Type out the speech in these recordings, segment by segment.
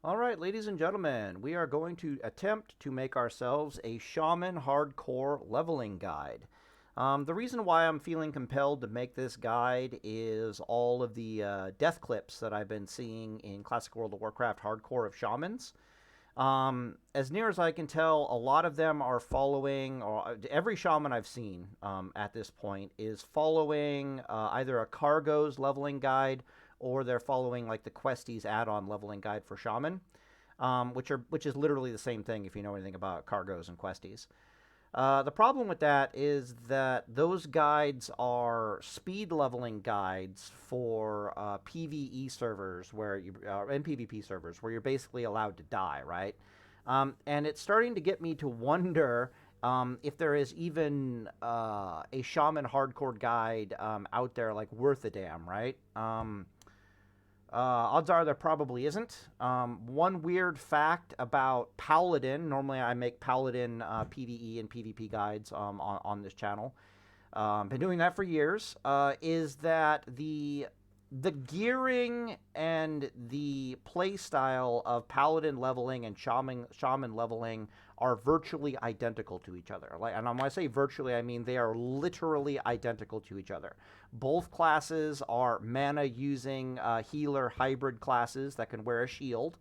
All right, ladies and gentlemen, we are going to attempt to make ourselves a Shaman hardcore leveling guide. The reason why I'm feeling compelled to make this guide is all of the death clips that I've been seeing in Classic World of Warcraft hardcore of Shamans. As near as I can tell, a lot of them are following, or every shaman I've seen at this point is following either a cargo's leveling guide or they're following like the Questies add-on leveling guide for shaman, which is literally the same thing if you know anything about cargoes and Questies. The problem with that is that those guides are speed leveling guides for PVE servers and PvP servers where you're basically allowed to die, right? And it's starting to get me to wonder if there is even a shaman hardcore guide out there like worth a damn, right? Odds are there probably isn't. One weird fact about Paladin, normally I make Paladin PvE and PvP guides on this channel. Been doing that for years, is that the gearing and the play style of Paladin leveling and Shaman leveling are virtually identical to each other. And when I say virtually, I mean they are literally identical to each other. Both classes are mana using healer hybrid classes that can wear a shield,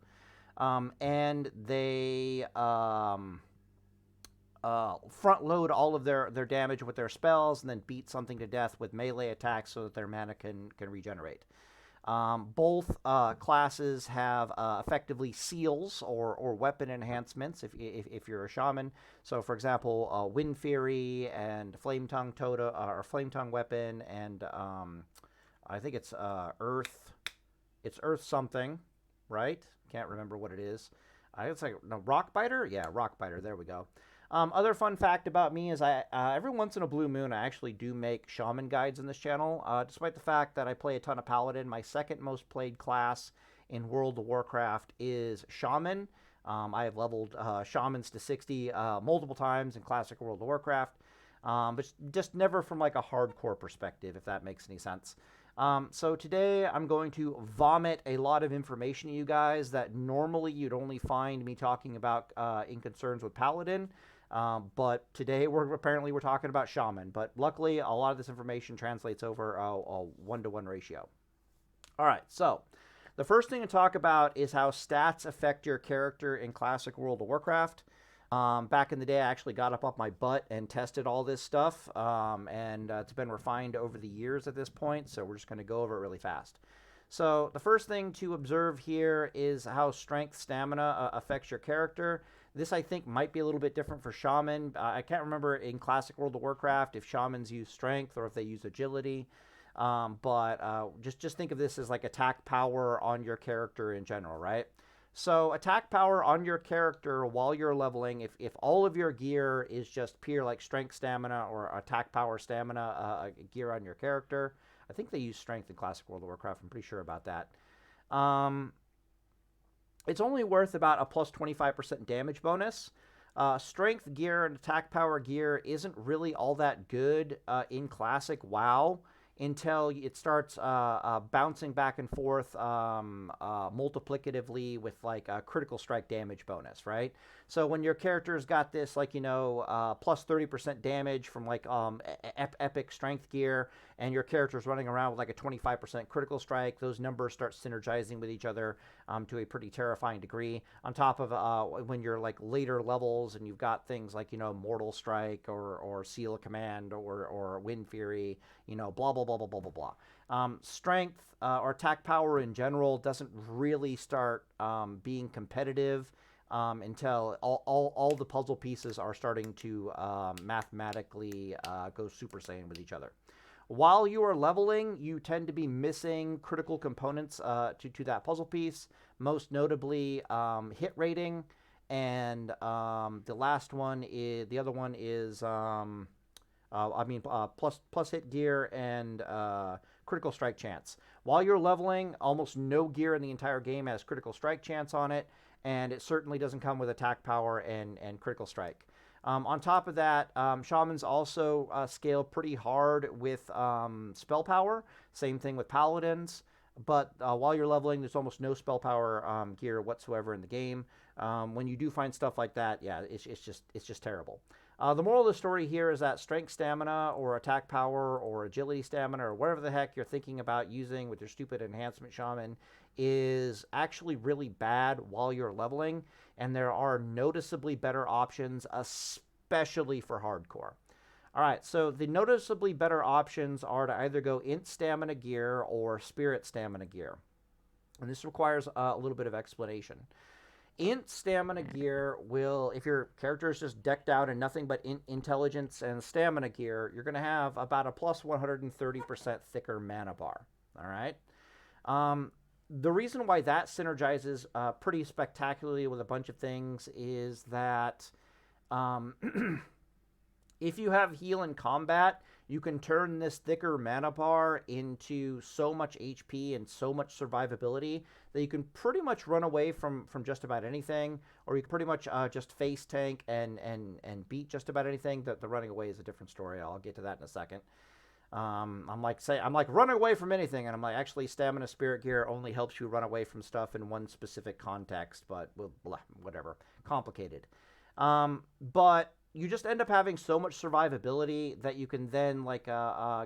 and they front load all of their damage with their spells and then beat something to death with melee attacks so that their mana can regenerate. Both classes have effectively seals or weapon enhancements if you're a shaman. So, for example, Wind Fury and Flame Tongue Totem or Flame Tongue weapon, and I think it's Earth. It's Earth something, right? Can't remember what it is. It's like no Rock Biter. Yeah, Rock Biter. There we go. Other fun fact about me is I every once in a blue moon I actually do make shaman guides in this channel. Despite the fact that I play a ton of paladin, my second most played class in World of Warcraft is shaman. I have leveled shamans to 60 multiple times in Classic World of Warcraft, but just never from like a hardcore perspective, if that makes any sense. So today I'm going to vomit a lot of information to you guys that normally you'd only find me talking about in concerns with Paladin. But today we're talking about Shaman. But luckily, a lot of this information translates over a 1-to-1 ratio. All right, so the first thing to talk about is how stats affect your character in Classic World of Warcraft. Back in the day, I actually got up off my butt and tested all this stuff, and it's been refined over the years at this point, so we're just going to go over it really fast. So the first thing to observe here is how strength stamina affects your character. This, I think, might be a little bit different for Shaman. I can't remember in Classic World of Warcraft if Shamans use strength or if they use agility. But just think of this as like attack power on your character in general, right? So attack power on your character while you're leveling, if all of your gear is just pure like strength stamina or attack power stamina gear on your character. I think they use strength in Classic World of Warcraft. I'm pretty sure about that. Um, it's only worth about a plus 25% damage bonus. Strength gear and attack power gear isn't really all that good in Classic WoW until it starts bouncing back and forth multiplicatively with like a critical strike damage bonus, right? So when your character's got this, like, plus 30% damage from like epic strength gear, and your character's running around with like a 25% critical strike, those numbers start synergizing with each other to a pretty terrifying degree. On top of when you're like later levels and you've got things like, Mortal Strike or Seal of Command or Wind Fury, blah, blah, blah, blah, blah, blah, blah. Strength or attack power in general doesn't really start being competitive until all the puzzle pieces are starting to mathematically go Super Saiyan with each other. While you are leveling, you tend to be missing critical components to that puzzle piece, most notably hit rating, and the other one is plus hit gear and critical strike chance. While you're leveling, almost no gear in the entire game has critical strike chance on it, and it certainly doesn't come with attack power and critical strike. On top of that, Shamans also scale pretty hard with spell power. Same thing with Paladins. but while you're leveling, there's almost no spell power gear whatsoever in the game. When you do find stuff like that, yeah, it's just terrible. The moral of the story here is that strength stamina or attack power or agility stamina or whatever the heck you're thinking about using with your stupid enhancement shaman is actually really bad while you're leveling, and there are noticeably better options, especially for hardcore. All right, so the noticeably better options are to either go int stamina gear or spirit stamina gear. And this requires a little bit of explanation. Int stamina gear will, if your character is just decked out in nothing but intelligence and stamina gear, you're going to have about a plus 130% thicker mana bar. All right. The reason why that synergizes pretty spectacularly with a bunch of things is that if you have heal in combat, you can turn this thicker mana bar into so much HP and so much survivability that you can pretty much run away from just about anything, or you can pretty much just face tank and beat just about anything. The running away is a different story. I'll get to that in a second. I'm like running away from anything, and I'm like, actually, stamina spirit gear only helps you run away from stuff in one specific context, but blah, whatever, complicated. But you just end up having so much survivability that you can then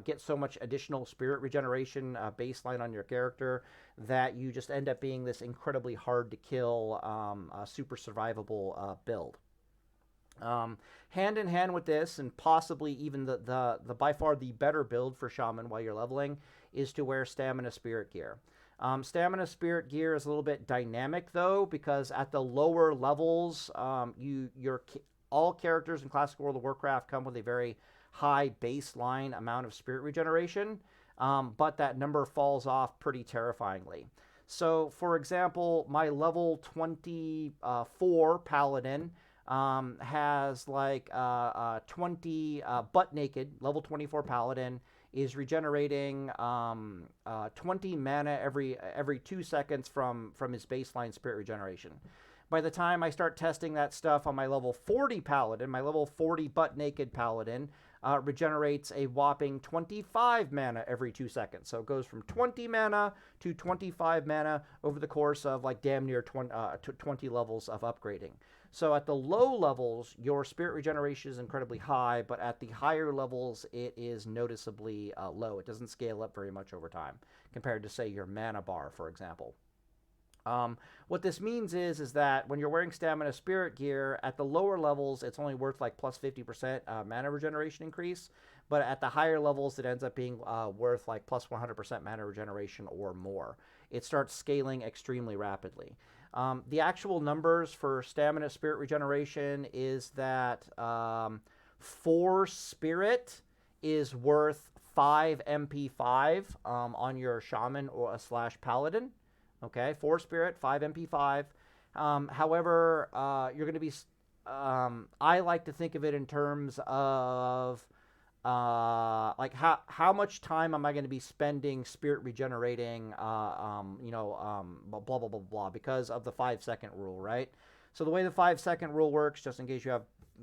get so much additional spirit regeneration baseline on your character that you just end up being this incredibly hard to kill, super survivable build. Hand in hand with this, and possibly even the by far the better build for Shaman while you're leveling, is to wear Stamina Spirit Gear. Stamina Spirit Gear is a little bit dynamic, though, because at the lower levels, all characters in Classic World of Warcraft come with a very high baseline amount of spirit regeneration, but that number falls off pretty terrifyingly. So, for example, my level 24 Paladin has 20 butt naked. Level 24 Paladin is regenerating 20 mana every 2 seconds from his baseline spirit regeneration. By the time I start testing that stuff on my level 40 Paladin, my level 40 butt naked Paladin regenerates a whopping 25 mana every 2 seconds. So it goes from 20 mana to 25 mana over the course of damn near 20 levels of upgrading. So at the low levels, your spirit regeneration is incredibly high, but at the higher levels, it is noticeably low. It doesn't scale up very much over time compared to, say, your mana bar, for example. What this means is that when you're wearing Stamina Spirit Gear, at the lower levels, it's only worth plus 50% mana regeneration increase, but at the higher levels, it ends up being worth plus 100% mana regeneration or more. It starts scaling extremely rapidly. The actual numbers for Stamina Spirit Regeneration is that 4 Spirit is worth 5 MP5 on your Shaman or / Paladin. Okay, 4 Spirit, 5 MP5. However, you're going to be... I like to think of it in terms of how much time am I going to be spending spirit regenerating, blah, blah, blah, blah, because of the 5-second rule, right? So the way the 5-second rule works, just in case you're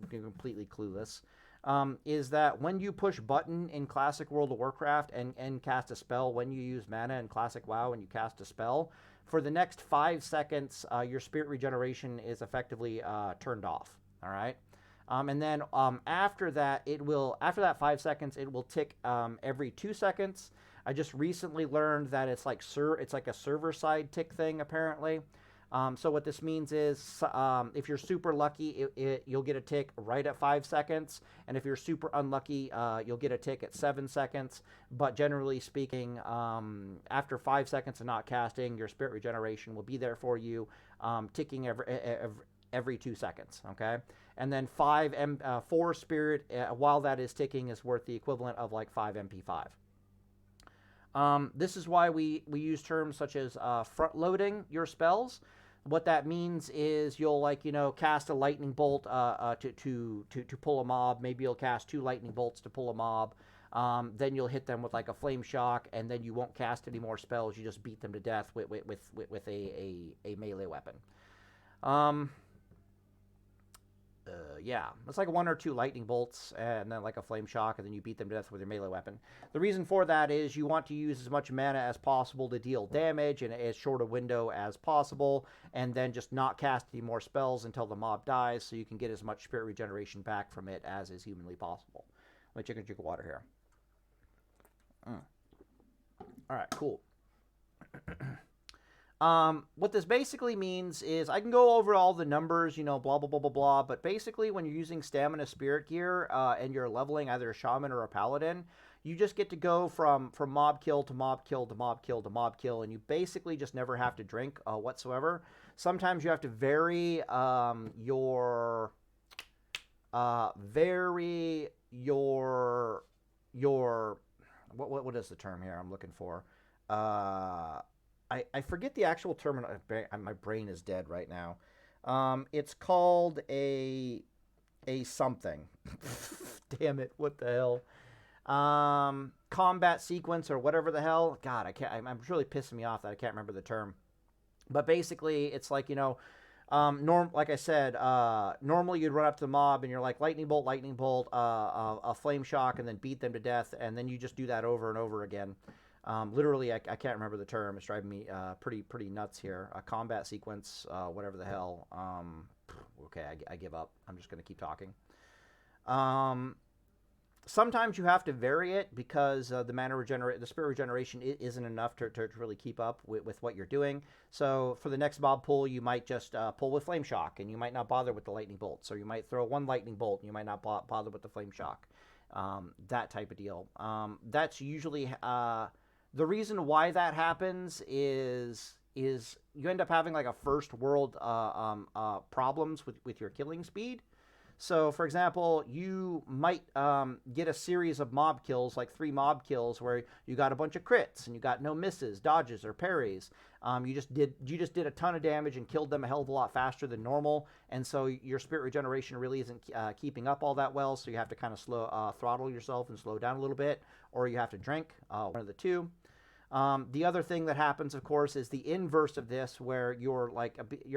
completely clueless, is that when you push button in Classic World of Warcraft and cast a spell, when you use mana in Classic WoW and you cast a spell, for the next 5 seconds, your spirit regeneration is effectively turned off, all right? And then after that, after that 5 seconds, it will tick every 2 seconds. I just recently learned that it's like a server side tick thing, apparently. So what this means is if you're super lucky, you'll get a tick right at 5 seconds. And if you're super unlucky, you'll get a tick at 7 seconds. But generally speaking, after 5 seconds of not casting, your spirit regeneration will be there for you, ticking every 2 seconds, okay? And then 4 spirit, while that is ticking, is worth the equivalent of 5 MP5. This is why we use terms such as front-loading your spells. What that means is you'll cast a lightning bolt to pull a mob. Maybe you'll cast 2 lightning bolts to pull a mob. Then you'll hit them with a flame shock, and then you won't cast any more spells. You just beat them to death with a melee weapon. Yeah, it's like 1 or 2 lightning bolts and then like a flame shock, and then you beat them to death with your melee weapon. The reason for that is you want to use as much mana as possible to deal damage in as short a window as possible, and then just not cast any more spells until the mob dies, so you can get as much spirit regeneration back from it as is humanly possible. Let me take a drink of water here. All right, cool. What this basically means is I can go over all the numbers, you know, blah, blah, blah, blah, blah. But basically when you're using Stamina Spirit Gear and you're leveling either a Shaman or a Paladin, you just get to go from mob kill to mob kill to mob kill to mob kill. And you basically just never have to drink whatsoever. Sometimes you have to vary your what is the term here I'm looking for? I forget the actual term. My brain is dead right now. It's called a something. Damn it! What the hell? Combat sequence or whatever the hell. God, I can't. I'm really pissing me off that I can't remember the term. But basically, it's like, you know, like I said, normally you'd run up to the mob and you're like lightning bolt, a flame shock, and then beat them to death, and then you just do that over and over again. Literally, I can't remember the term. It's driving me pretty nuts here. A combat sequence, whatever the hell. Okay, I give up. I'm just going to keep talking. Sometimes you have to vary it because the spirit regeneration isn't enough to really keep up with what you're doing. So for the next mob pull, you might just pull with flame shock, and you might not bother with the lightning bolts, or you might throw 1 lightning bolt, and you might not bother with the flame shock. That type of deal. That's usually the reason why that happens is you end up having like a first world problems with your killing speed. So, for example, you might get a series of mob kills, like 3 mob kills, where you got a bunch of crits and you got no misses, dodges, or parries. You just did a ton of damage and killed them a hell of a lot faster than normal, and so your spirit regeneration really isn't keeping up all that well. So you have to kind of throttle yourself and slow down a little bit, or you have to drink, one of the two. The other thing that happens, of course, is the inverse of this, where your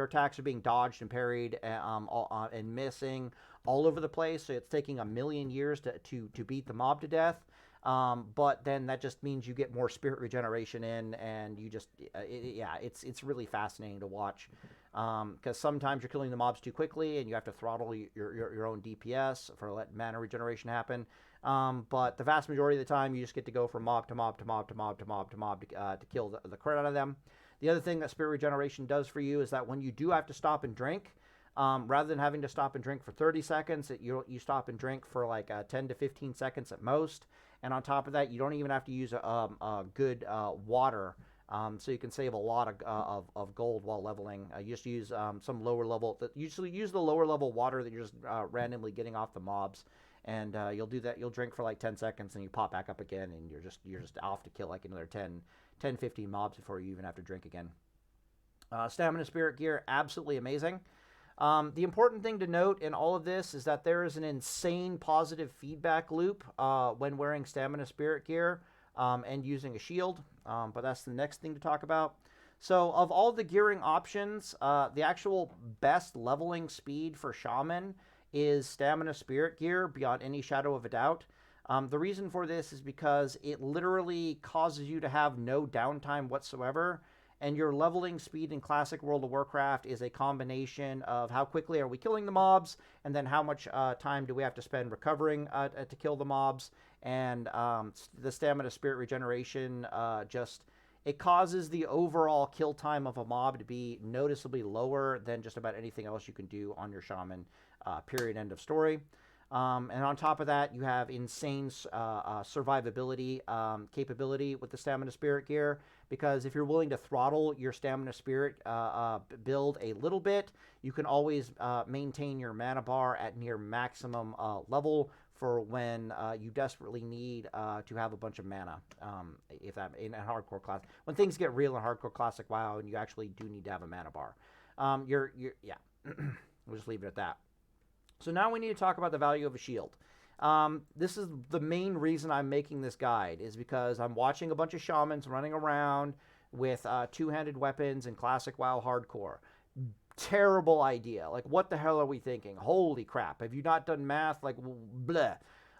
attacks are being dodged and parried and missing all over the place. So it's taking 1,000,000 years to beat the mob to death. But then that just means you get more spirit regeneration in, and you just it's really fascinating to watch, because sometimes you're killing the mobs too quickly and you have to throttle your own DPS for let mana regeneration happen. But the vast majority of the time, you just get to go from mob to mob to mob to mob to mob to mob to kill the crit out of them. The other thing that spirit regeneration does for you is that when you do have to stop and drink, rather than having to stop and drink for 30 seconds, you stop and drink for like 10 to 15 seconds at most. And on top of that, you don't even have to use a good water. So you can save a lot of gold while leveling. You just use some lower level. Usually use the lower level water that you're just randomly getting off the mobs. And you'll do that. You'll drink for like 10 seconds, and you pop back up again, and you're just off to kill like another 10, 15 mobs before you even have to drink again. Stamina Spirit Gear, absolutely amazing. The important thing to note in all of this is that there is an insane positive feedback loop when wearing Stamina Spirit Gear and using a shield, but that's the next thing to talk about. So of all the gearing options, the actual best leveling speed for Shaman is Stamina Spirit Gear, beyond any shadow of a doubt. The reason for this is because it literally causes you to have no downtime whatsoever, and your leveling speed in Classic World of Warcraft is a combination of how quickly are we killing the mobs, and then how much time do we have to spend recovering to kill the mobs, and the Stamina Spirit Regeneration it causes the overall kill time of a mob to be noticeably lower than just about anything else you can do on your Shaman, period, end of story. And on top of that, you have insane survivability capability with the Stamina Spirit Gear, because if you're willing to throttle your Stamina Spirit build a little bit, you can always maintain your mana bar at near maximum level for when you desperately need to have a bunch of mana, if that in a hardcore class. When things get real in hardcore classic WoW and you actually do need to have a mana bar. Yeah, we'll just leave it at that. So now we need to talk about the value of a shield. This is the main reason I'm making this guide, is because I'm watching a bunch of shamans running around with two-handed weapons in classic WoW hardcore. terrible idea. Like, what the hell are we thinking? Holy crap! Have you not done math? Like, bleh.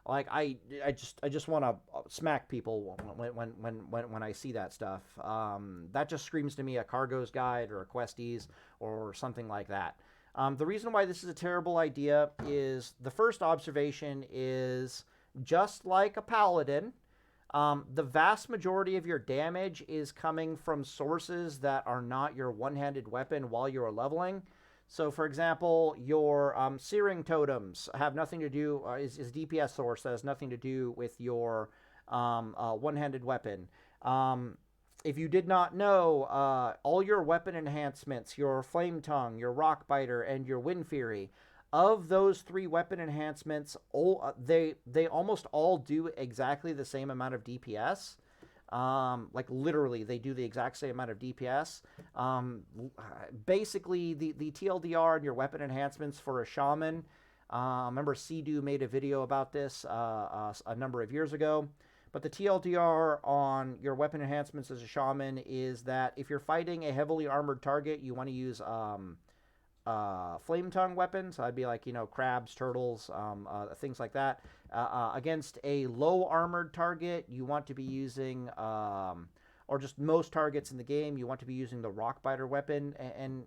Like, I just want to smack people when I see that stuff. That just screams to me a Cargo's Guide or a Questies or something like that. The reason why this is a terrible idea is the first observation is just like a paladin. The vast majority of your damage is coming from sources that are not your one-handed weapon while you're leveling. So, for example, your searing totems have nothing to do, is DPS source that has nothing to do with your one-handed weapon. If you did not know, all your weapon enhancements, your Flame Tongue, your Rock Biter, and your Wind Fury, of those 3 weapon enhancements, they almost all do exactly the same amount of DPS. Like, literally, they do the exact same amount of DPS. Basically, the TLDR and your weapon enhancements for a Shaman. Remember, Sea-Doo made a video about this a number of years ago. But the TLDR on your weapon enhancements as a Shaman is that if you're fighting a heavily armored target, you want to use Flame Tongue weapons. So I'd be like, crabs, turtles, things like that. Against a low armored target, you want to be using, or just most targets in the game, you want to be using the Rock Biter weapon and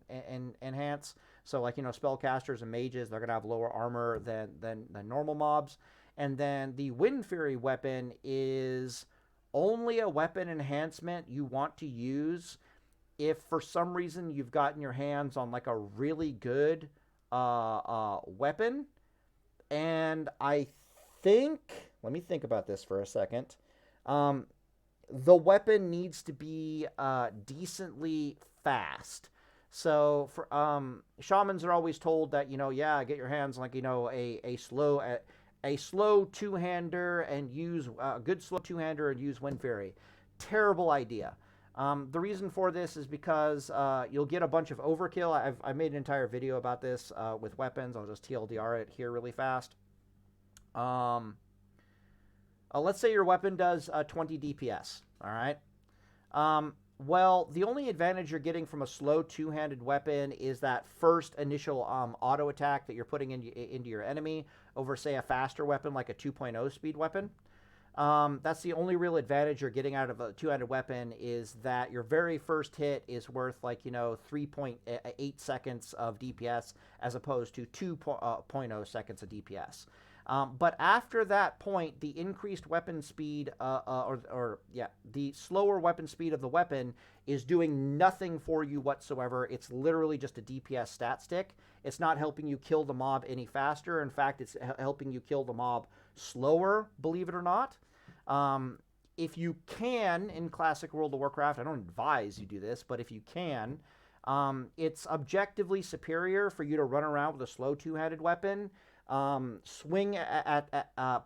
enhance. So, like, spellcasters and mages, they're going to have lower armor than normal mobs. And then the Wind Fury weapon is only a weapon enhancement you want to use if for some reason you've gotten your hands on like a really good weapon. And I think, let me think about this for a second. The weapon needs to be decently fast. So for shamans are always told that, get your hands on, like, a slow two-hander and use a good slow two-hander and use Wind Fury. Terrible idea. The reason for this is because you'll get a bunch of overkill. I've made an entire video about this with weapons. I'll just TLDR it here really fast. Let's say your weapon does 20 DPS. All right. Well, the only advantage you're getting from a slow two-handed weapon is that first initial auto attack that you're putting into your enemy over, say, a faster weapon like a 2.0 speed weapon. That's the only real advantage you're getting out of a two-handed weapon, is that your very first hit is worth, like, 3.8 seconds of DPS as opposed to 2.0 seconds of DPS. But after that point, the increased weapon speed, the slower weapon speed of the weapon is doing nothing for you whatsoever. It's literally just a DPS stat stick. It's not helping you kill the mob any faster. In fact, it's helping you kill the mob slower, believe it or not. If you can, in Classic World of Warcraft, I don't advise you do this, but if you can, it's objectively superior for you to run around with a slow two-handed weapon. Swing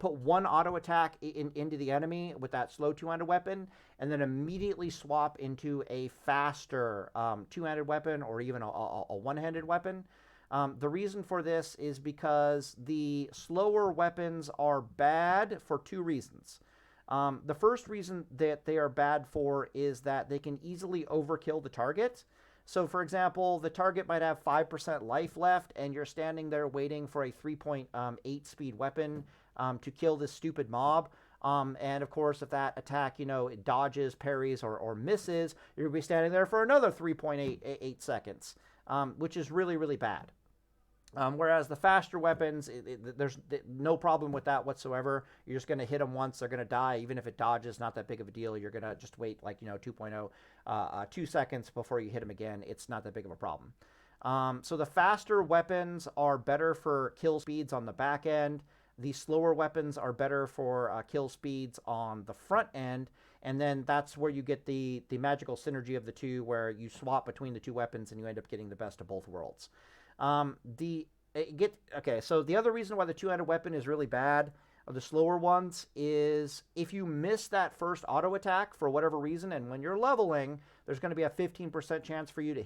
put one auto attack into the enemy with that slow two-handed weapon, and then immediately swap into a faster two-handed weapon or even a one-handed weapon. The reason for this is because the slower weapons are bad for 2 reasons. The first reason that they are bad for is that they can easily overkill the target. So, for example, the target might have 5% life left, and you're standing there waiting for a 3.8 speed weapon to kill this stupid mob. And, of course, if that attack, it dodges, parries, or misses, you're going to be standing there for another 3.8 seconds, which is really, really bad. Whereas the faster weapons, there's no problem with that whatsoever. You're just going to hit them once, they're going to die. Even if it dodges, not that big of a deal. You're going to just wait, 2.0, 2 seconds before you hit them again. It's not that big of a problem. So the faster weapons are better for kill speeds on the back end. The slower weapons are better for kill speeds on the front end. And then that's where you get the magical synergy of the two, where you swap between the two weapons and you end up getting the best of both worlds. So the other reason why the two-handed weapon is really bad of the slower ones is if you miss that first auto attack for whatever reason, and when you're leveling, there's going to be a 15% chance for you to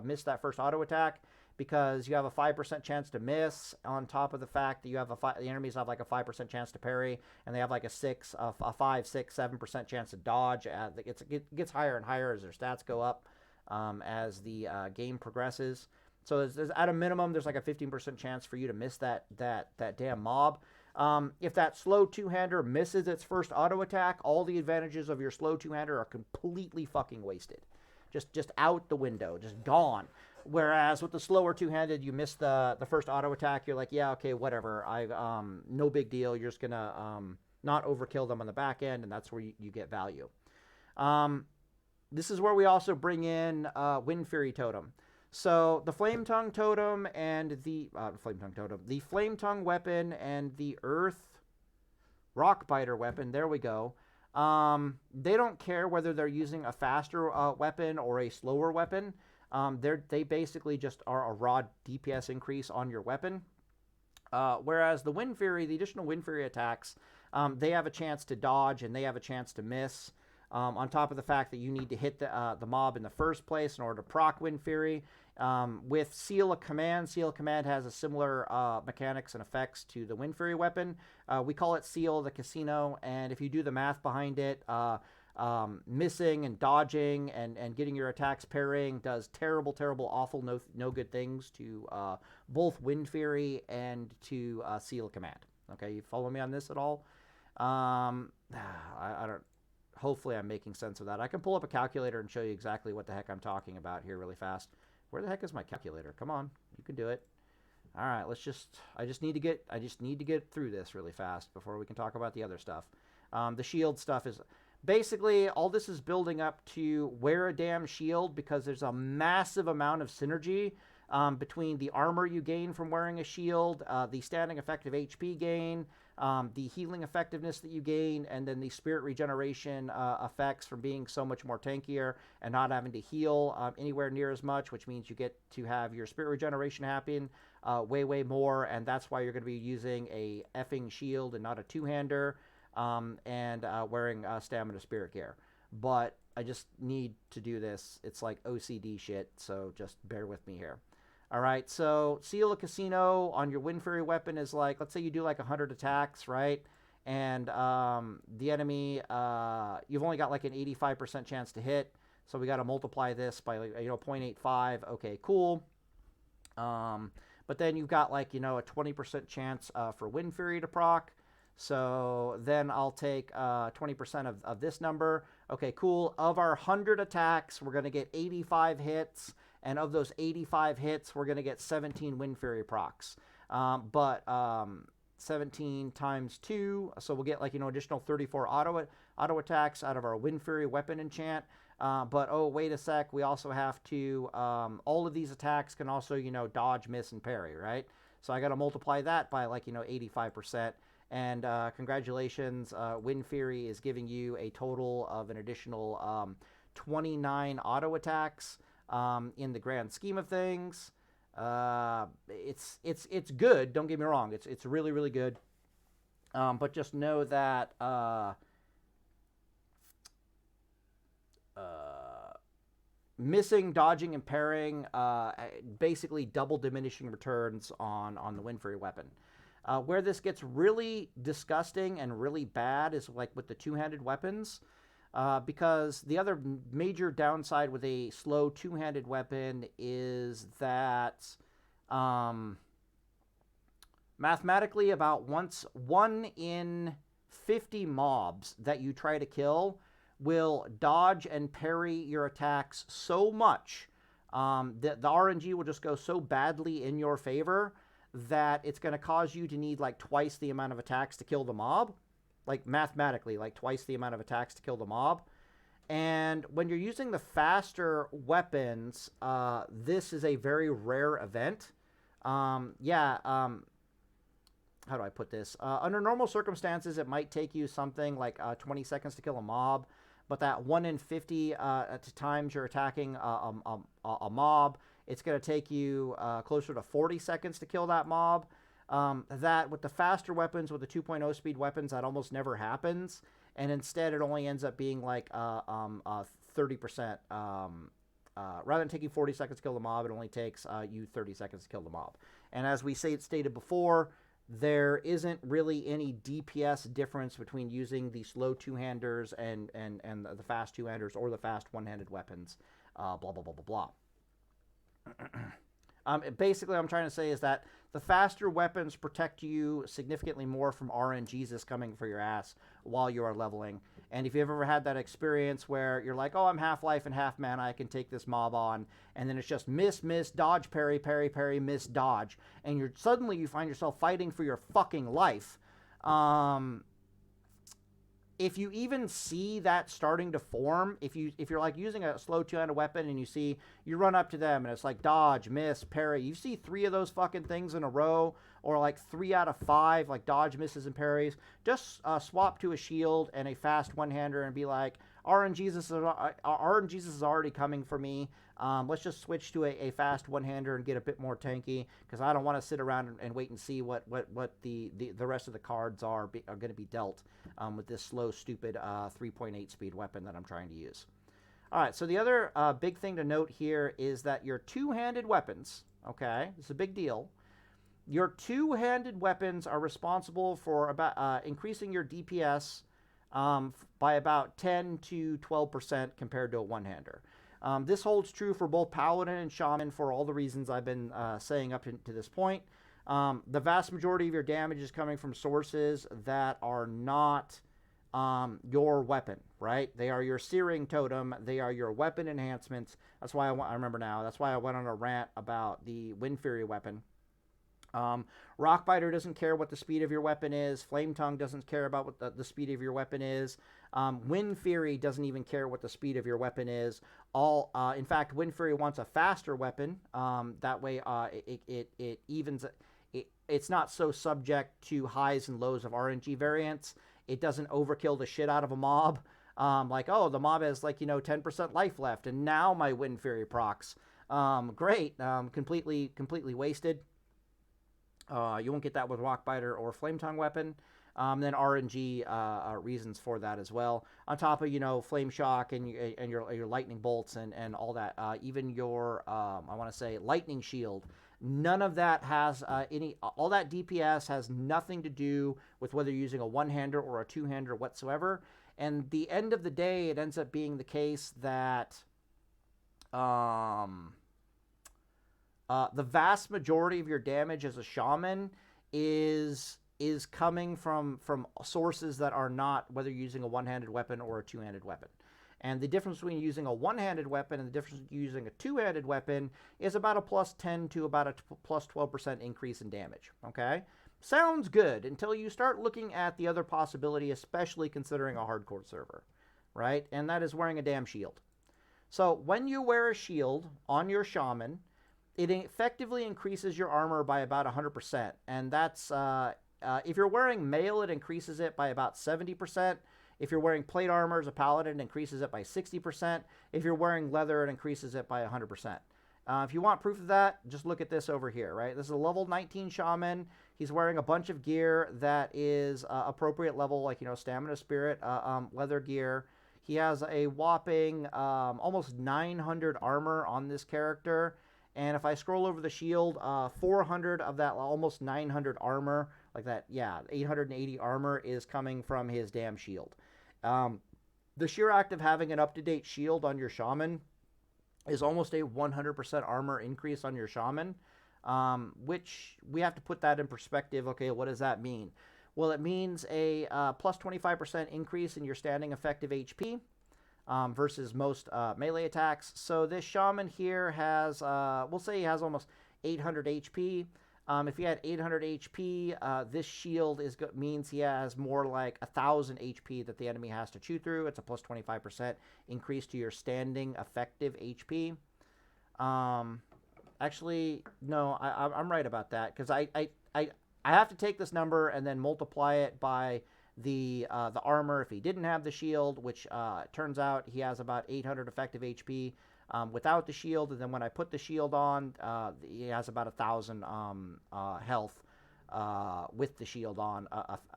miss that first auto attack, because you have a 5% chance to miss, on top of the fact that you have the enemies have like a 5% chance to parry, and they have like a 5, 6, 7% chance to dodge. It gets higher and higher as their stats go up as the game progresses. So at a minimum, there's like a 15% chance for you to miss that damn mob. If that slow two-hander misses its first auto attack, all the advantages of your slow two-hander are completely fucking wasted. Just out the window, just gone. Whereas with the slower two-handed, you miss the first auto attack, you're like, yeah, okay, whatever. No big deal. You're just gonna not overkill them on the back end, and that's where you get value. This is where we also bring in Wind Fury Totem. So the Flame Tongue Totem and the Flame Tongue weapon and the Earth Rock Biter weapon. There we go. They don't care whether they're using a faster weapon or a slower weapon. They basically just are a raw DPS increase on your weapon. Whereas the Wind Fury, the additional Wind Fury attacks, they have a chance to dodge and they have a chance to miss. On top of the fact that you need to hit the mob in the first place in order to proc Wind Fury. With Seal of Command has a similar mechanics and effects to the Wind Fury weapon. We call it Seal the Casino, and if you do the math behind it, missing and dodging and getting your attacks parrying does terrible, awful, no good things to both Wind Fury and to Seal of Command. Okay, you follow me on this at all? I don't... Hopefully I'm making sense of that. I can pull up a calculator and show you exactly what the heck I'm talking about here really fast. Where the heck is my calculator? Come on, you can do it. All right, I just need to get through this really fast before we can talk about the other stuff. The shield stuff is basically all this is building up to wear a damn shield because there's a massive amount of synergy between the armor you gain from wearing a shield, the standing effective HP gain, the healing effectiveness that you gain, and then the spirit regeneration effects from being so much more tankier and not having to heal anywhere near as much, which means you get to have your spirit regeneration happen way more, and that's why you're going to be using a effing shield and not a two-hander, and wearing stamina Sprit Gear. But I just need to do this. It's like OCD shit, so just bear with me here. All right, so Seal of Casino on your Wind Fury weapon is like, let's say you do like 100 attacks, right? And the enemy, you've only got like an 85% chance to hit. So we got to multiply this by, 0.85. Okay, cool. But then you've got like, a 20% chance for Wind Fury to proc. So then I'll take 20% of this number. Okay, cool. Of our 100 attacks, we're going to get 85 hits. And of those 85 hits, we're going to get 17 Wind Fury procs. But 17 times 2, so we'll get like, additional 34 auto attacks out of our Wind Fury weapon enchant. But, oh, wait a sec, we also have to, all of these attacks can also, dodge, miss, and parry, right? So I got to multiply that by like, 85%. And congratulations, Wind Fury is giving you a total of an additional 29 auto attacks. In the grand scheme of things, it's good. Don't get me wrong. It's really good. But just know that missing, dodging, and parrying basically double diminishing returns on the Wind Fury weapon. Where this gets really disgusting and really bad is like with the two-handed weapons. Because the other major downside with a slow two-handed weapon is that mathematically about 1 in 50 mobs that you try to kill will dodge and parry your attacks so much that the RNG will just go so badly in your favor that it's going to cause you to need like twice the amount of attacks to kill the mob. Like mathematically, like twice the amount of attacks to kill the mob. And when you're using the faster weapons, this is a very rare event. How do I put this? Under normal circumstances, it might take you something like 20 seconds to kill a mob. But that 1 in 50 times you're attacking a mob, it's going to take you closer to 40 seconds to kill that mob. That with the faster weapons, with the 2.0 speed weapons, that almost never happens, and instead it only ends up being like 30%. Rather than taking 40 seconds to kill the mob, it only takes you 30 seconds to kill the mob. And as we stated before, there isn't really any DPS difference between using the slow two-handers and the fast two-handers or the fast one-handed weapons. Blah blah blah blah blah. Basically, what I'm trying to say is that the faster weapons protect you significantly more from RNGs coming for your ass while you are leveling. And if you've ever had that experience where you're like, oh, I'm half life and half mana, I can take this mob on, and then it's just miss, miss, dodge, parry, parry, parry, miss, dodge, and suddenly you find yourself fighting for your fucking life. If you even see that starting to form, if you're like using a slow two-handed weapon and you run up to them and it's like dodge, miss, parry, you see 3 of those fucking things in a row, or like 3 out of 5, like dodge, misses, and parries, just swap to a shield and a fast one-hander and be like, RNGesus is already coming for me. Let's just switch to a fast one-hander and get a bit more tanky, because I don't want to sit around and wait and see what the rest of the cards are going to be dealt with this slow, stupid 3.8 speed weapon that I'm trying to use. All right, so the other big thing to note here is that your two-handed weapons, okay, it's a big deal. Your two-handed weapons are responsible for about increasing your DPS by about 10 to 12% compared to a one-hander. This holds true for both Paladin and Shaman for all the reasons I've been saying up to this point. The vast majority of your damage is coming from sources that are not your weapon, right? They are your Searing Totem. They are your weapon enhancements. That's why I remember now. That's why I went on a rant about the Wind Fury weapon. Rockbiter doesn't care what the speed of your weapon is. Flame Tongue doesn't care about what the speed of your weapon is. Wind Fury doesn't even care what the speed of your weapon is. In fact, Wind Fury wants a faster weapon. That way, it evens. It's not so subject to highs and lows of RNG variants. It doesn't overkill the shit out of a mob. Like, oh, the mob has 10% life left, and now my Wind Fury procs. Great. Completely wasted. You won't get that with Rockbiter or Flame Tongue weapon. Then RNG reasons for that as well. On top of Flame Shock and your Lightning Bolts and all that. Even your I want to say Lightning Shield. None of that has all that DPS has nothing to do with whether you're using a one-hander or a two-hander whatsoever. And the end of the day, it ends up being the case that the vast majority of your damage as a shaman is coming from sources that are not whether you're using a one-handed weapon or a two-handed weapon. And the difference between using a one-handed weapon and the difference between using a two-handed weapon is about a plus 10 to about a plus 12% increase in damage. Okay? Sounds good until you start looking at the other possibility, especially considering a hardcore server, right? And that is wearing a damn shield. So when you wear a shield on your shaman, it effectively increases your armor by about 100%. And that's, if you're wearing mail, it increases it by about 70%. If you're wearing plate armor as a paladin, it increases it by 60%. If you're wearing leather, it increases it by 100%. If you want proof of that, just look at this over here, right? This is a level 19 shaman. He's wearing a bunch of gear that is appropriate level, like, stamina, spirit, leather gear. He has a whopping almost 900 armor on this character. And if I scroll over the shield, 400 of that almost 900 armor, like that, 880 armor is coming from his damn shield. The sheer act of having an up-to-date shield on your shaman is almost a 100% armor increase on your shaman, which we have to put that in perspective. Okay, what does that mean? Well, it means a plus 25% increase in your standing effective HP. Versus most melee attacks. So this shaman here has, we'll say he has almost 800 HP. If he had 800 HP, this shield means he has more like 1,000 HP that the enemy has to chew through. It's a plus 25% increase to your standing effective HP. Actually, no, I'm right about that, because I have to take this number and then multiply it by the armor if he didn't have the shield, which turns out he has about 800 effective HP without the shield, and then when I put the shield on, he has about 1,000 health with the shield on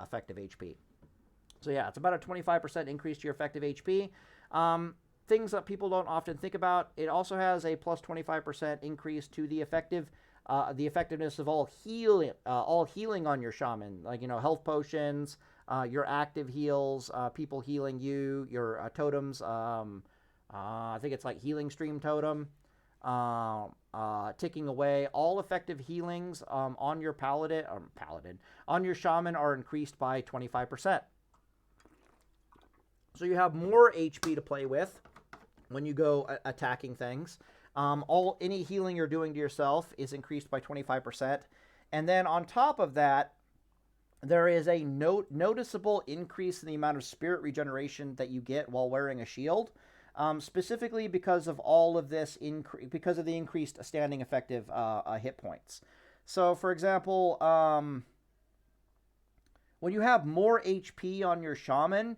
effective HP. So yeah, it's about a 25% increase to your effective HP. Things that people don't often think about, it also has a plus 25% increase to the effectiveness of all healing on your shaman, like health potions, your active heals, people healing you, your totems. I think it's like Healing Stream Totem. ticking away. All effective healings on your paladin, on your shaman are increased by 25%. So you have more HP to play with when you go attacking things. Any healing you're doing to yourself is increased by 25%. And then on top of that, there is a noticeable increase in the amount of spirit regeneration that you get while wearing a shield, specifically because of all of this because of the increased standing effective hit points. So, for example, when you have more HP on your shaman,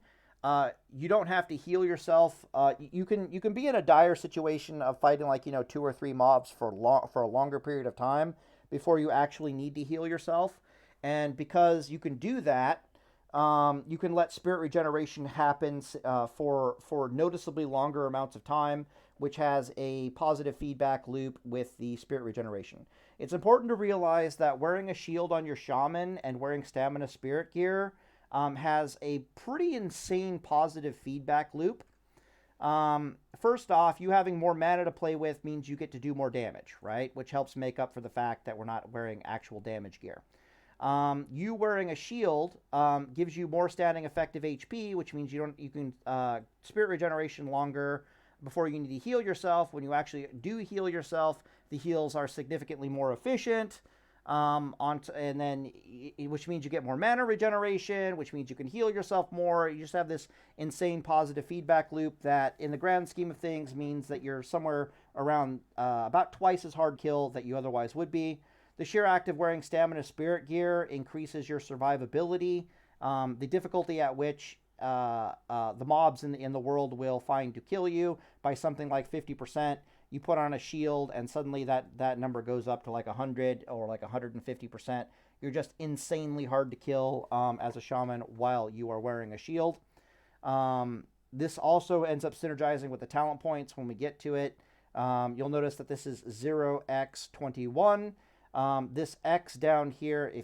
you don't have to heal yourself. You can be in a dire situation of fighting 2 or 3 mobs for a longer period of time before you actually need to heal yourself. And because you can do that, you can let spirit regeneration happen for noticeably longer amounts of time, which has a positive feedback loop with the spirit regeneration. It's important to realize that wearing a shield on your shaman and wearing stamina spirit gear has a pretty insane positive feedback loop. First off, you having more mana to play with means you get to do more damage, right? Which helps make up for the fact that we're not wearing actual damage gear. You wearing a shield gives you more standing effective HP, which means you can spirit regeneration longer before you need to heal yourself. When you actually do heal yourself, the heals are significantly more efficient. And then, which means you get more mana regeneration, which means you can heal yourself more. You just have this insane positive feedback loop that, in the grand scheme of things, means that you're somewhere around about twice as hard kill that you otherwise would be. The sheer act of wearing stamina spirit gear increases your survivability, the difficulty at which the mobs in the world will find to kill you by something like 50%. You put on a shield and suddenly that number goes up to 100 or 150%. You're just insanely hard to kill as a shaman while you are wearing a shield. This also ends up synergizing with the talent points when we get to it. You'll notice that this is 0x21. This X down here, if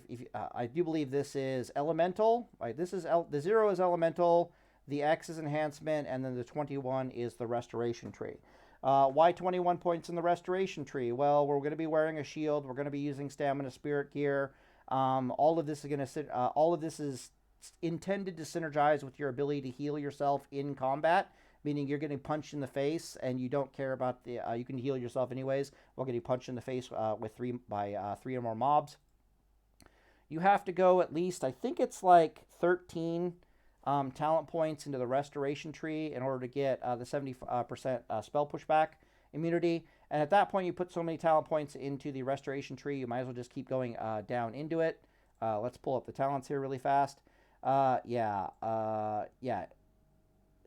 I do believe this is elemental, right? This is the 0 is elemental, the X is enhancement, and then the 21 is the restoration tree. Why 21 points in the restoration tree? Well, we're going to be wearing a shield. We're going to be using stamina spirit gear. All of this is intended to synergize with your ability to heal yourself in combat, meaning you're getting punched in the face and you don't care about the you can heal yourself anyways while getting punched in the face with 3 or more mobs. You have to go at least, I think it's 13 talent points into the restoration tree in order to get the 70% spell pushback immunity. And at that point, you put so many talent points into the restoration tree, you might as well just keep going down into it. Let's pull up the talents here really fast.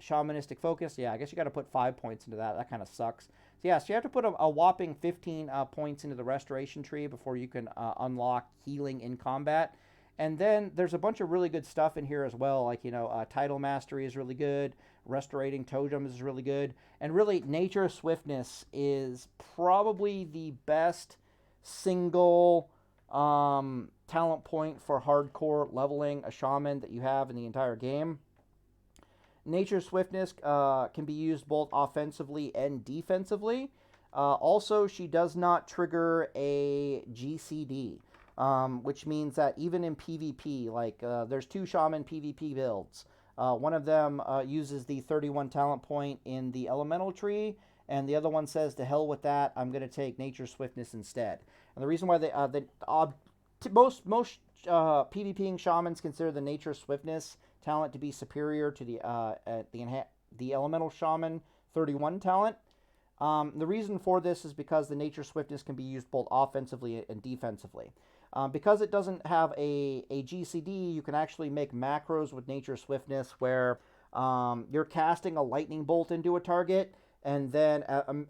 Shamanistic focus. Yeah, I guess you got to put 5 points into that. That kind of sucks. So yeah, so you have to put a whopping 15 points into the restoration tree before you can unlock healing in combat. And then there's a bunch of really good stuff in here as well, Tidal Mastery is really good, Restorating Totem is really good, and really Nature Swiftness is probably the best single talent point for hardcore leveling a shaman that you have in the entire game. Nature Swiftness can be used both offensively and defensively. Also, she does not trigger a GCD. Which means that even in PvP, there's 2 Shaman PvP builds. One of them uses the 31 talent point in the elemental tree, and the other one says, to hell with that, I'm going to take Nature Swiftness instead. And the reason why most PvPing Shamans consider the Nature Swiftness talent to be superior to the elemental Shaman 31 talent. The reason for this is because the Nature Swiftness can be used both offensively and defensively. Because it doesn't have a GCD, you can actually make macros with Nature Swiftness where you're casting a lightning bolt into a target, and then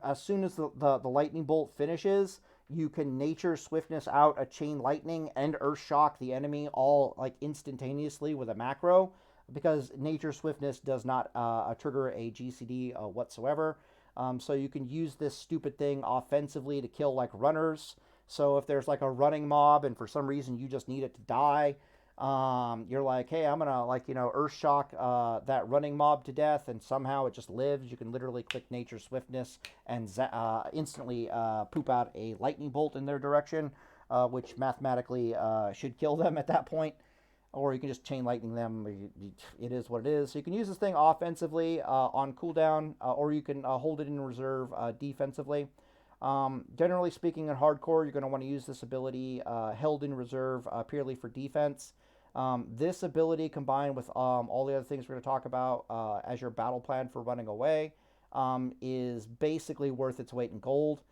as soon as the lightning bolt finishes, you can Nature Swiftness out a chain lightning and earth shock the enemy all instantaneously with a macro, because Nature Swiftness does not trigger a GCD whatsoever. So you can use this stupid thing offensively to kill runners. So if there's a running mob and for some reason you just need it to die, You're like, hey, I'm gonna like Earth Shock that running mob to death, and somehow it just lives. You can literally click Nature Swiftness and instantly poop out a lightning bolt in their direction, which mathematically should kill them at that point. Or you can just chain lightning them. It is what it is. So you can use this thing offensively on cooldown, or you can hold it in reserve defensively. Generally speaking, in hardcore, you're going to want to use this ability held in reserve purely for defense. This ability, combined with all the other things we're going to talk about as your battle plan for running away, is basically worth its weight in gold.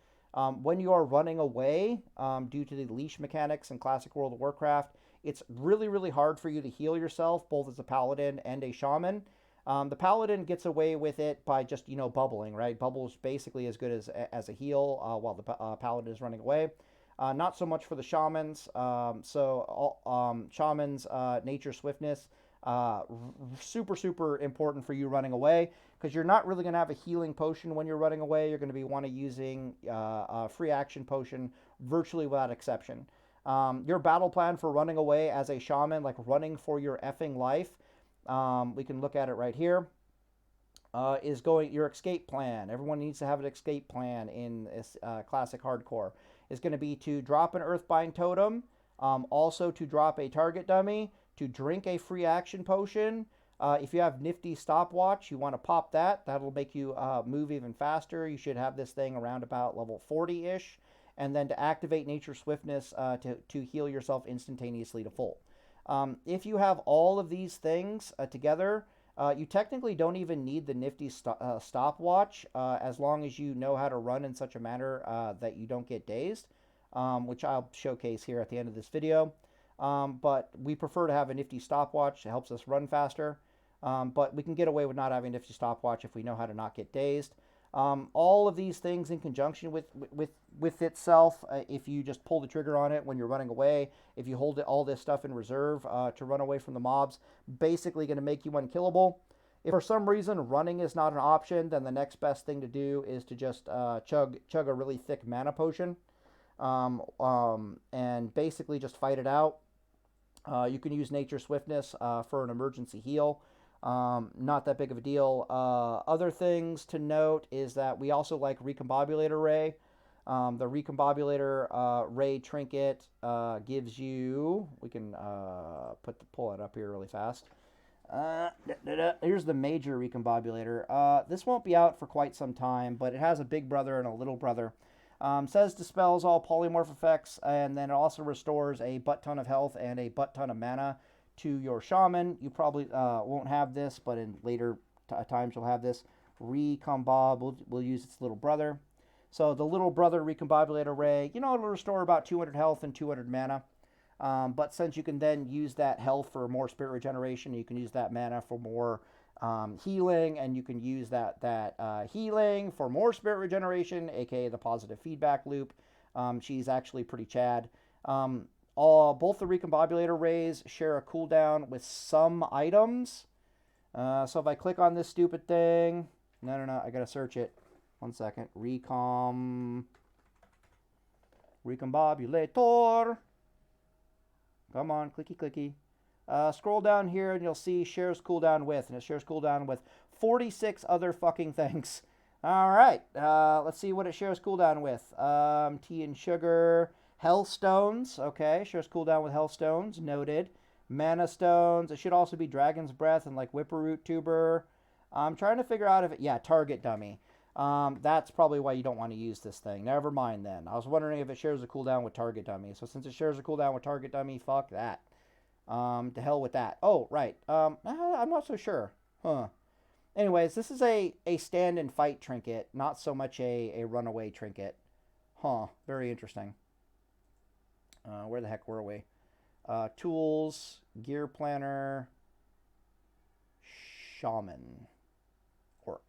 When you are running away, due to the leash mechanics in Classic World of Warcraft, it's really, really hard for you to heal yourself, both as a paladin and a shaman. The paladin gets away with it by just, bubbling, right? Bubble's basically as good as a heal while the paladin is running away. Not so much for the shamans. Shamans, nature swiftness, super, super important for you running away, because you're not really going to have a healing potion when you're running away. You're going to be using a free action potion virtually without exception. Your battle plan for running away as a shaman, like running for your effing life, we can look at it right here, is your escape plan. Everyone needs to have an escape plan in this classic hardcore. Is going to be to drop an Earthbind totem, also to drop a target dummy, to drink a free action potion. If you have nifty stopwatch, you want to pop that. That'll make you move even faster. You should have this thing around about level 40-ish. And then to activate Nature Swiftness to heal yourself instantaneously to full. If you have all of these things together, you technically don't even need the nifty stopwatch, as long as you know how to run in such a manner that you don't get dazed, which I'll showcase here at the end of this video. But we prefer to have a nifty stopwatch. It helps us run faster. But we can get away with not having a nifty stopwatch if we know how to not get dazed. All of these things in conjunction with itself, if you just pull the trigger on it when you're running away, if you hold all this stuff in reserve to run away from the mobs, basically going to make you unkillable. If for some reason running is not an option, then the next best thing to do is to just chug a really thick mana potion, and basically just fight it out. You can use Nature Swiftness for an emergency heal. Not that big of a deal. Other things to note is that we also like Recombobulator Ray. The Recombobulator Ray trinket gives you, we can pull it up here really fast. Here's the major Recombobulator. This won't be out for quite some time, but it has a big brother and a little brother. Says dispels all polymorph effects, and then it also restores a butt ton of health and a butt ton of mana to your shaman. You probably won't have this, but in later times you'll have this. Recombob will use its little brother. So the little brother Recombobulator Ray, it'll restore about 200 health and 200 mana. But since you can then use that health for more spirit regeneration, you can use that mana for more healing, and you can use that healing for more spirit regeneration, aka the positive feedback loop. She's actually pretty chad. Both the Recombobulator Rays share a cooldown with some items. So if I click on this stupid thing, no, I gotta search it. 1 second. Recombobulator. Come on, clicky. Scroll down here and you'll see shares cooldown with, and it shares cooldown with 46 other fucking things. All right, let's see what it shares cooldown with. Tea and sugar. Hellstones, okay, shares cooldown with Hellstones, noted. Mana stones, it should also be Dragon's Breath and like Whipperroot Tuber. I'm trying to figure out if it, target dummy. That's probably why you don't want to use this thing. Never mind then. I was wondering if it shares a cooldown with target dummy. So since it shares a cooldown with target dummy, fuck that. To hell with that. Oh, right. I'm not so sure. Huh. Anyways, this is a stand and fight trinket, not so much a runaway trinket. Huh. Very interesting. Where the heck were we? Tools, gear planner, shaman, orc.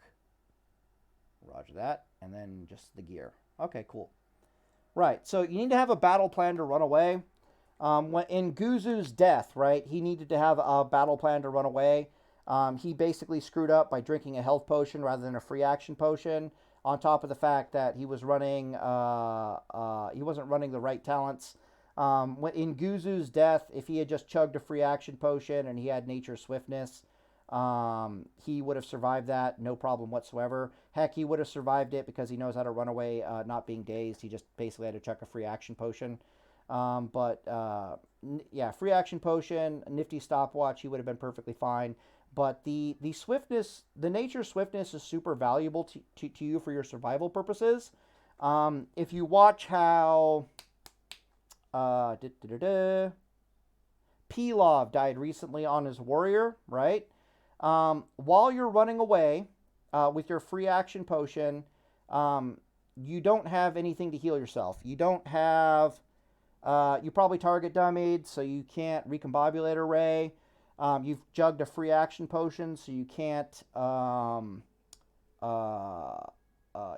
Roger that. And then just the gear. Okay, cool. Right, so you need to have a battle plan to run away. In Guzu's death, right, he needed to have a battle plan to run away. He basically screwed up by drinking a health potion rather than a free action potion, on top of the fact that he was running, he wasn't running the right talents. In Guzu's death, if he had just chugged a free action potion and he had Nature's Swiftness, he would have survived that, no problem whatsoever. Heck, he would have survived it because he knows how to run away, not being dazed. He just basically had to chuck a free action potion. Yeah, free action potion, nifty stopwatch, he would have been perfectly fine. But the swiftness, the Nature Swiftness is super valuable to you for your survival purposes. If you watch how Pilov died recently on his warrior, right? While you're running away with your free action potion, you don't have anything to heal yourself. You don't have. You probably target dummied, so you can't recombobulate array. You've jugged a free action potion, so you can't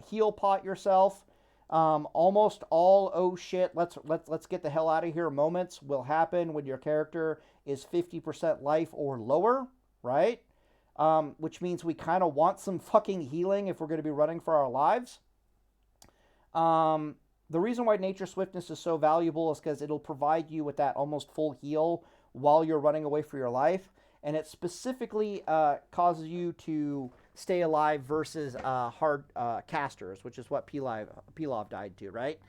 heal pot yourself. Almost all oh shit, let's get the hell out of here moments will happen when your character is 50% life or lower, right? Which means we kind of want some fucking healing if we're going to be running for our lives. The reason why Nature Swiftness is so valuable is because it'll provide you with that almost full heal while you're running away for your life, and it specifically causes you to stay alive versus hard casters, which is what Pilov died to, right?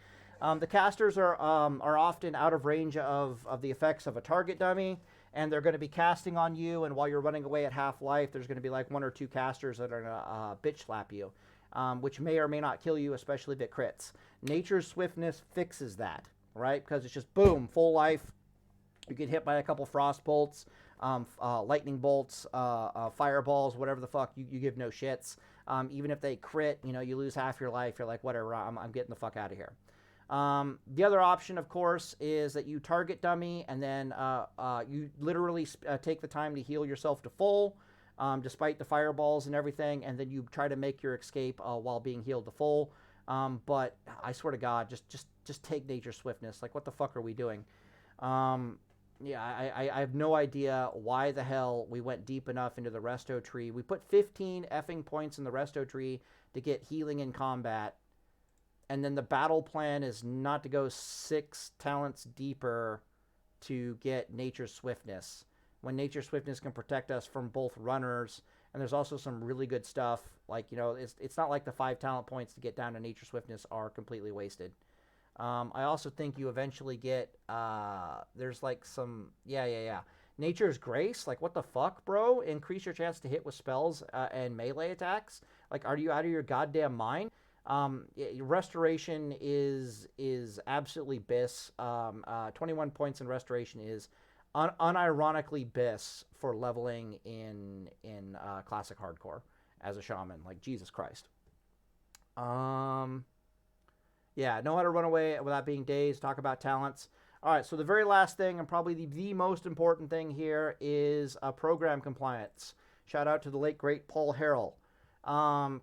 The casters are often out of range of the effects of a target dummy, and they're going to be casting on you, and while you're running away at half life, there's going to be like one or two casters that are going to bitch slap you, which may or may not kill you, especially if it crits. Nature's Swiftness fixes that, right? Because it's just boom, full life. You get hit by a couple frost bolts, lightning bolts, fireballs, whatever the fuck. You give no shits. Even if they crit, you lose half your life. You're like, whatever, I'm getting the fuck out of here. The other option, of course, is that you target dummy and then you literally take the time to heal yourself to full, despite the fireballs and everything, and then you try to make your escape while being healed to full. But I swear to God, just take Nature Swiftness. Like, what the fuck are we doing? Yeah, I have no idea why the hell we went deep enough into the Resto Tree. We put 15 effing points in the Resto Tree to get healing in combat. And then the battle plan is not to go 6 talents deeper to get Nature Swiftness. When Nature Swiftness can protect us from both runners. And there's also some really good stuff. Like, it's not like the 5 talent points to get down to Nature Swiftness are completely wasted. I also think you eventually get, there's like some, yeah. Nature's Grace, like what the fuck, bro? Increase your chance to hit with spells and melee attacks. Like, are you out of your goddamn mind? Restoration is absolutely BIS. 21 points in Restoration is unironically BIS for leveling in Classic Hardcore as a Shaman. Like, Jesus Christ. Yeah, know how to run away without being dazed. Talk about talents. All right, so the very last thing, and probably the most important thing here, is program compliance. Shout out to the late, great Paul Harrell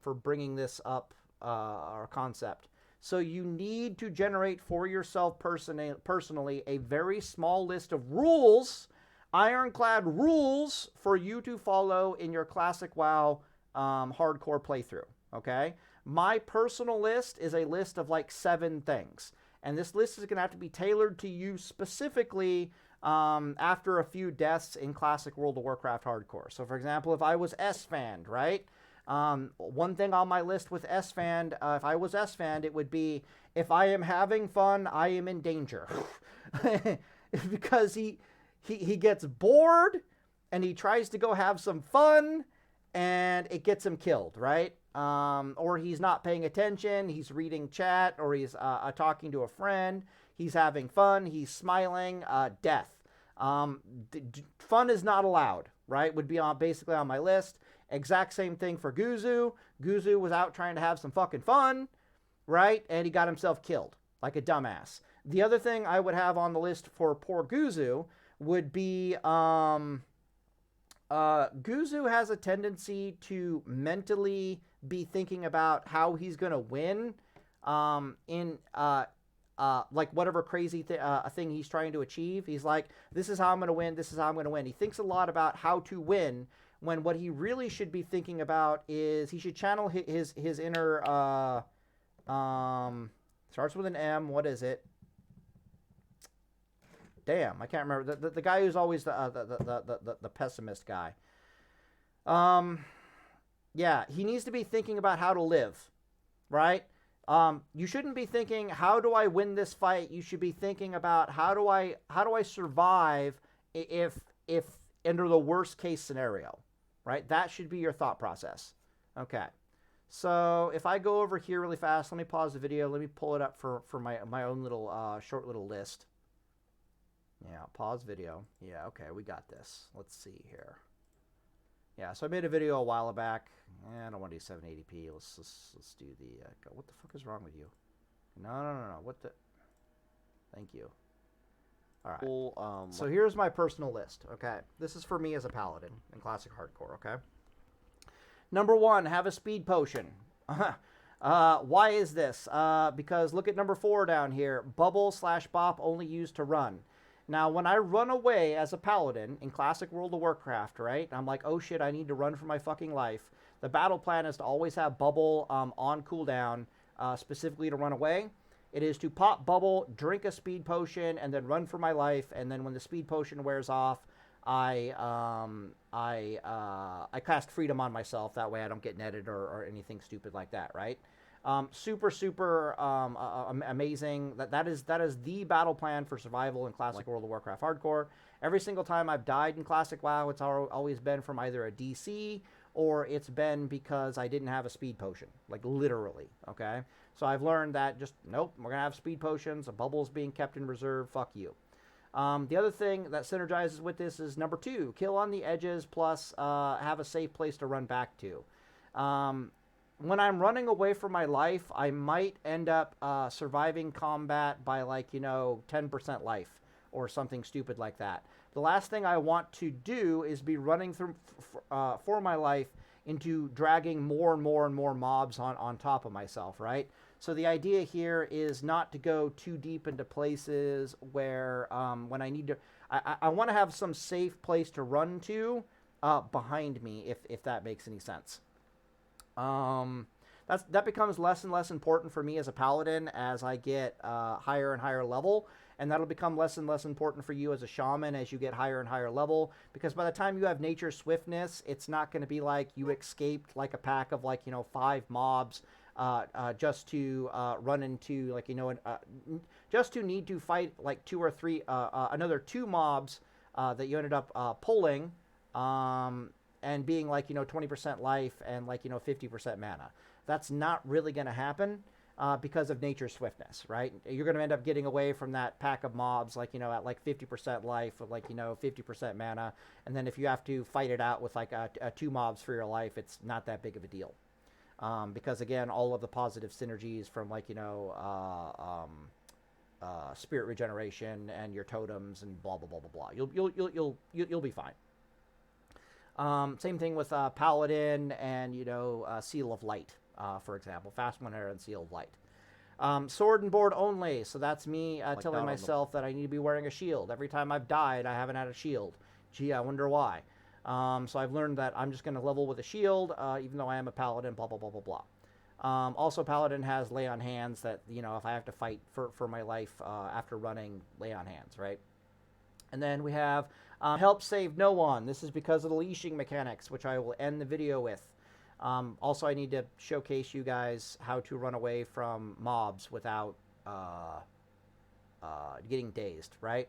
for bringing this up, our concept. So you need to generate for yourself personally a very small list of rules, ironclad rules, for you to follow in your Classic WoW hardcore playthrough, okay? My personal list is a list of like 7 things. And this list is going to have to be tailored to you specifically after a few deaths in Classic World of Warcraft Hardcore. So, for example, if I was S-Fanned, right? One thing on my list with S-Fanned, if I was S-Fanned, it would be, if I am having fun, I am in danger. Because he gets bored and he tries to go have some fun and it gets him killed, right? Or he's not paying attention, he's reading chat, or he's talking to a friend, he's having fun, he's smiling, death. Fun is not allowed, right? Would be basically on my list. Exact same thing for Guzu. Guzu was out trying to have some fucking fun, right? And he got himself killed, like a dumbass. The other thing I would have on the list for poor Guzu would be, Guzu has a tendency to mentally be thinking about how he's going to win in like whatever crazy thing he's trying to achieve. He's like, this is how I'm going to win, this is how I'm going to win. He thinks a lot about how to win, when what he really should be thinking about is he should channel his inner, starts with an M, what is it? Damn, I can't remember the guy who's always the pessimist guy. Yeah, he needs to be thinking about how to live, right? You shouldn't be thinking, how do I win this fight? You should be thinking about how do I survive if under the worst case scenario, right? That should be your thought process. Okay. So if I go over here really fast, let me pause the video. Let me pull it up for my own little short little list. Yeah, pause video. Yeah, okay, we got this. Let's see here. Yeah, so I made a video a while back. I don't want to do 780p. Let's do the. What the fuck is wrong with you? No. What the? Thank you. All right. Cool, so here's my personal list. Okay, this is for me as a paladin in classic hardcore. Okay. Number 1, have a speed potion. Why is this? Because look at number 4 down here. Bubble/bop only used to run. Now, when I run away as a paladin in classic World of Warcraft, right? I'm like, oh shit, I need to run for my fucking life. The battle plan is to always have bubble on cooldown, specifically to run away. It is to pop bubble, drink a speed potion, and then run for my life. And then when the speed potion wears off, I cast freedom on myself. That way I don't get netted or anything stupid like that, right? Super amazing. That is the battle plan for survival in classic World of Warcraft hardcore. Every single time I've died in classic WoW, it's always been from either a DC or it's been because I didn't have a speed potion, like literally. Okay, so I've learned that just nope, we're gonna have speed potions. A bubble's being kept in reserve. Fuck you. The other thing that synergizes with this is number 2, kill on the edges plus have a safe place to run back to. When I'm running away from my life, I might end up surviving combat by 10% life or something stupid like that. The last thing I want to do is be running through for my life into dragging more and more mobs on top of myself, right? So the idea here is not to go too deep into places where when I need to, I want to have some safe place to run to behind me, if that makes any sense. That becomes less and less important for me as a paladin as I get higher and higher level, and that'll become less and less important for you as a shaman as you get higher and higher level, because by the time you have nature swiftness, it's not going to be like you escaped like a pack of 5 mobs just to run into just to need to fight 2 or 3 another 2 mobs that you ended up pulling and being 20% life and 50% mana. That's not really going to happen because of nature swiftness, right? You're going to end up getting away from that pack of mobs at 50% life with 50% mana, and then if you have to fight it out with 2 mobs for your life, it's not that big of a deal. Because again, all of the positive synergies from spirit regeneration and your totems and blah blah blah blah blah. You'll be fine. Same thing with Paladin and Seal of Light, for example, Fast One Arrow and Seal of Light. Sword and board only. So that's me telling myself that I need to be wearing a shield. Every time I've died, I haven't had a shield. Gee, I wonder why. So I've learned that I'm just going to level with a shield, even though I am a paladin, blah, blah, blah, blah, blah. Also, paladin has lay on hands that, if I have to fight for my life after running, lay on hands, right? And then we have help save no one. This is because of the leashing mechanics, which I will end the video with. Also, I need to showcase you guys how to run away from mobs without getting dazed, right?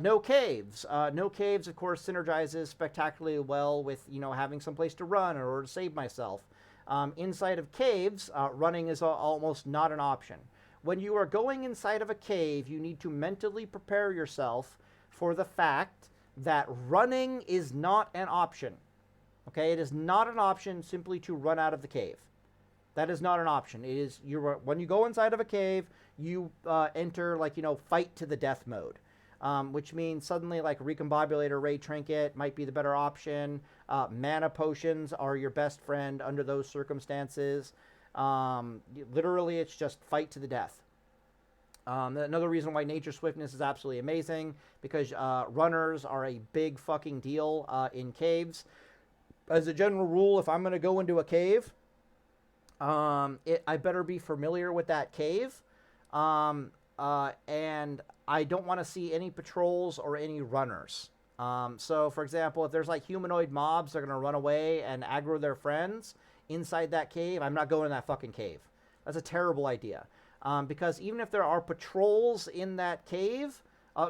No caves. No caves, of course, synergizes spectacularly well with, having some place to run in order to save myself. Inside of caves, running is almost not an option. When you are going inside of a cave, you need to mentally prepare yourself for the fact that running is not an option. Okay, it is not an option simply to run out of the cave. That is not an option. It is when you go inside of a cave, you enter fight to the death mode. Which means suddenly Recombobulator Ray Trinket might be the better option. Mana potions are your best friend under those circumstances. Literally, it's just fight to the death. Another reason why nature swiftness is absolutely amazing, because runners are a big fucking deal in caves. As a general rule, if I'm going to go into a cave, I better be familiar with that cave. And I don't want to see any patrols or any runners. So, for example, if there's like humanoid mobs that are going to run away and aggro their friends inside that cave, I'm not going in that fucking cave. That's a terrible idea. Because even if there are patrols in that cave,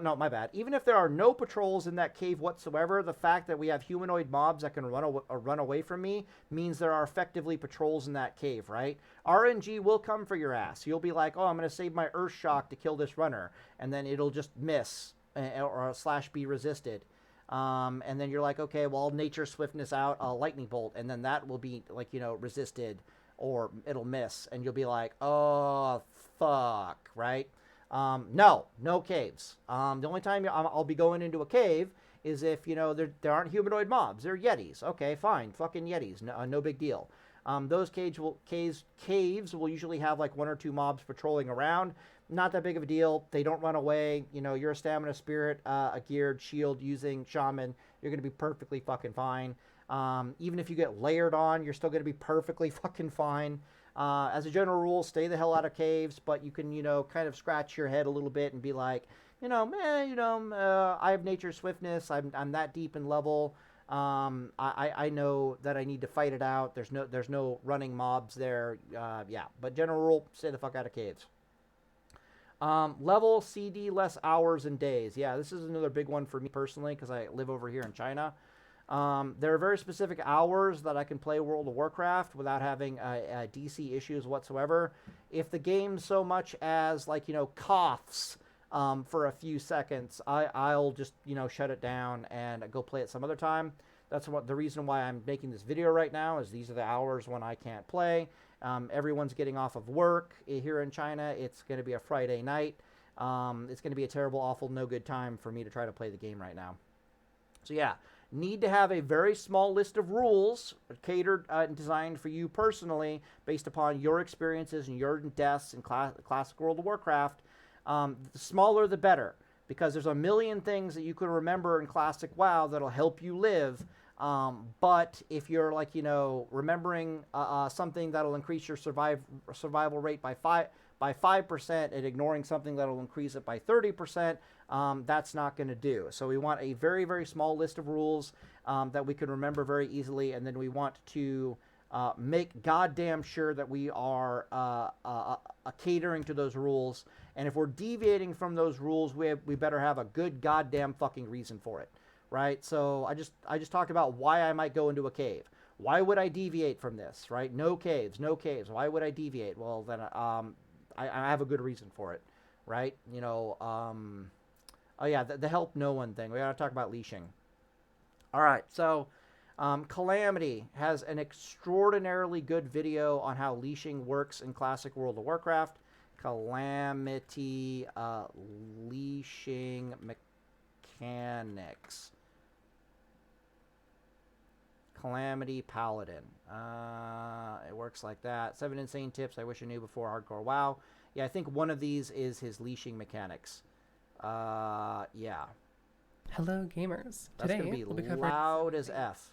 no, my bad. Even if there are no patrols in that cave whatsoever, the fact that we have humanoid mobs that can run away from me means there are effectively patrols in that cave, right? RNG will come for your ass. You'll be like, oh, I'm going to save my Earth Shock to kill this runner, and then it'll just miss or / be resisted. And then you're like, okay, well, I'll Nature Swiftness out a Lightning Bolt, and then that will be, like, you know, resisted, or it'll miss, and you'll be like, oh, fuck, right? No caves. The only time I'll be going into a cave is if, you know, there aren't humanoid mobs. They're Yetis. Okay, fine. Fucking Yetis. No big deal. Those caves will usually have like 1 or 2 mobs patrolling around. Not that big of a deal. They don't run away. You know, you're a stamina spirit, a geared shield using Shaman. You're going to be perfectly fucking fine. Even if you get layered on, you're still going to be perfectly fucking fine. As a general rule, stay the hell out of caves, but you can, you know, kind of scratch your head a little bit and be like, I have Nature Swiftness. I'm that deep in level. I know that I need to fight it out. There's no running mobs there. Yeah, but general rule, stay the fuck out of caves. Level CD less hours and days. Yeah, this is another big one for me personally because I live over here in China. There are very specific hours that I can play World of Warcraft without having DC issues whatsoever. If the game so much as, like, you know, coughs for a few seconds, I'll just, you know, shut it down and go play it some other time. That's the reason why I'm making this video right now, is these are the hours when I can't play. Everyone's getting off of work here in China. It's going to be a Friday night. It's going to be a terrible, awful, no good time for me to try to play the game right now. So yeah, need to have a very small list of rules catered and designed for you personally based upon your experiences and your deaths in classic World of Warcraft. The smaller the better, because there's a million things that you can remember in classic WoW that'll help you live. But if you're, like, you know, remembering something that'll increase your survival rate by 5% and ignoring something that'll increase it by 30%, that's not going to do. So we want a very, very small list of rules that we can remember very easily, and then we want to make goddamn sure that we are catering to those rules. And if we're deviating from those rules, we better have a good goddamn fucking reason for it, right? So I just talked about why I might go into a cave. Why would I deviate from this, right? No caves. Why would I deviate? Well, then I have a good reason for it, right? You know, oh yeah, the help no one thing. We gotta talk about leashing. All right, so Calamity has an extraordinarily good video on how leashing works in classic World of Warcraft. Calamity leashing mechanics. Calamity Paladin. It works like that. 7 insane tips I wish I knew before hardcore WoW. Yeah, I think one of these is his leashing mechanics. Yeah. Hello, gamers. That's going to be loud as F.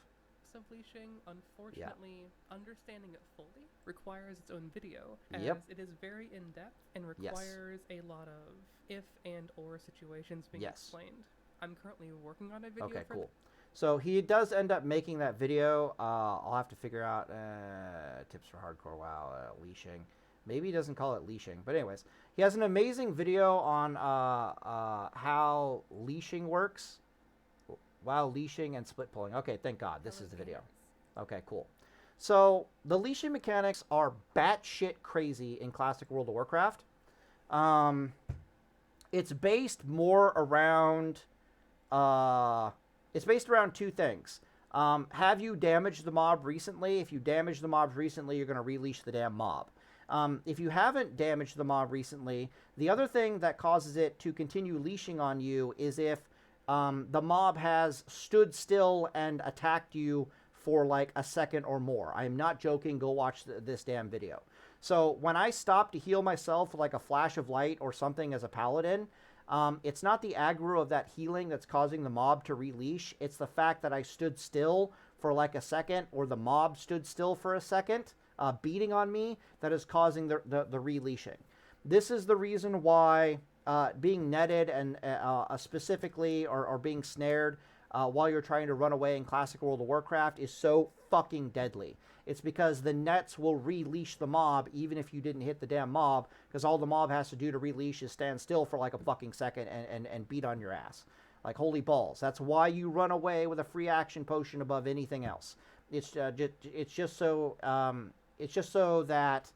Of leashing, unfortunately, understanding it fully requires its own video, as it is very in-depth and requires a lot of if and or situations being explained. I'm currently working on a video for cool. So he does end up making that video. I'll have to figure out tips for hardcore WoW leashing. Maybe he doesn't call it leashing, but anyways, he has an amazing video on how leashing works. WoW leashing and split pulling. Okay, thank God. This is the video. Okay, cool. So the leashing mechanics are batshit crazy in classic World of Warcraft. It's based more around two things. Have you damaged the mob recently? If you damaged the mob recently, you're going to releash the damn mob. If you haven't damaged the mob recently, the other thing that causes it to continue leashing on you is if the mob has stood still and attacked you for like a second or more. I am not joking. Go watch this damn video. So when I stop to heal myself with like a flash of light or something as a paladin, it's not the aggro of that healing that's causing the mob to releash. It's the fact that I stood still for like a second, or the mob stood still for a second, beating on me, that is causing the releashing. This is the reason why being netted and specifically or being snared while you're trying to run away in classic World of Warcraft is so fucking deadly. It's because the nets will releash the mob even if you didn't hit the damn mob, because all the mob has to do to releash is stand still for like a fucking second and beat on your ass. Like holy balls. That's why you run away with a free action potion above anything else. It's just so that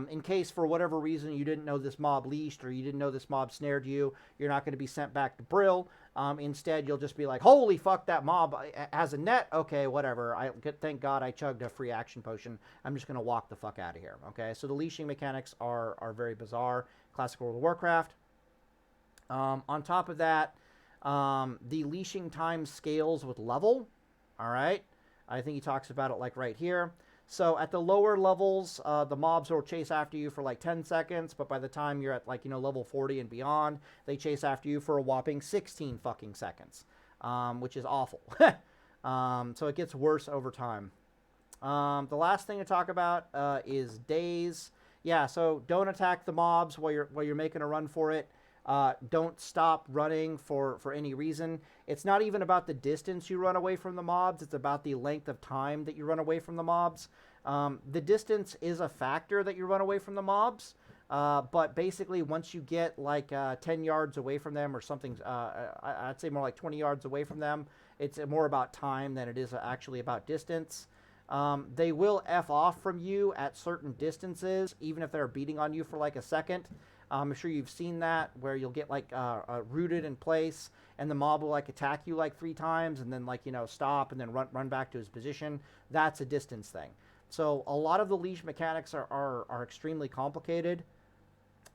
in case for whatever reason you didn't know this mob leashed or you didn't know this mob snared you, you're not going to be sent back to Brill. Instead, you'll just be like, holy fuck, that mob has a net. Okay, whatever. Thank God I chugged a free action potion. I'm just going to walk the fuck out of here. Okay, so the leashing mechanics are very bizarre. Classic World of Warcraft. On top of that, the leashing time scales with level. All right. I think he talks about it like right here. So at the lower levels, the mobs will chase after you for like 10 seconds, but by the time you're at like, level 40 and beyond, they chase after you for a whopping 16 fucking seconds, which is awful. So it gets worse over time. The last thing to talk about is days. Yeah, so don't attack the mobs while you're making a run for it. Don't stop running for any reason. It's not even about the distance you run away from the mobs. It's about the length of time that you run away from the mobs. The distance is a factor that you run away from the mobs. But basically, once you get like 10 yards away from them or something, I'd say more like 20 yards away from them, it's more about time than it is actually about distance. They will F off from you at certain distances, even if they're beating on you for like a second. I'm sure you've seen that, where you'll get like rooted in place, and the mob will like attack you like 3 times, and then like stop and then run back to his position. That's a distance thing. So a lot of the leash mechanics are extremely complicated.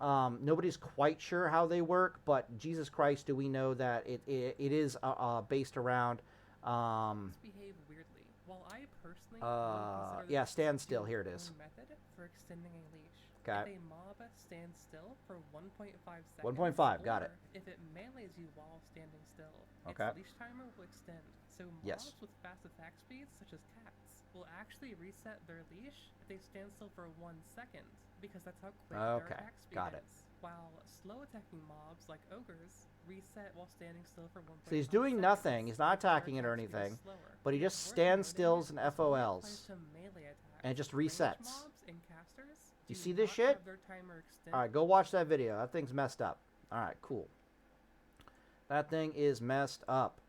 Nobody's quite sure how they work, but Jesus Christ, do we know that it is based around. Behave weirdly. While I personally yeah, stand still. Here it is. Method for extending a leash. Okay. If a mob stands still for 1.5 seconds. 1.5, got it. If it melees you while standing still, okay, its leash timer will extend. So mobs with fast attack speeds, such as cats, will actually reset their leash if they stand still for 1 second, because that's how quick their attack speed got it. is. While slow attacking mobs like ogres reset while standing still for 1.5 So he's doing seconds, nothing. He's not attacking it or anything, but he just stands stills and FOLs, and it just resets. Mobs and casters you see this shit? Alright, go watch that video. That thing's messed up. Alright, cool. That thing is messed up.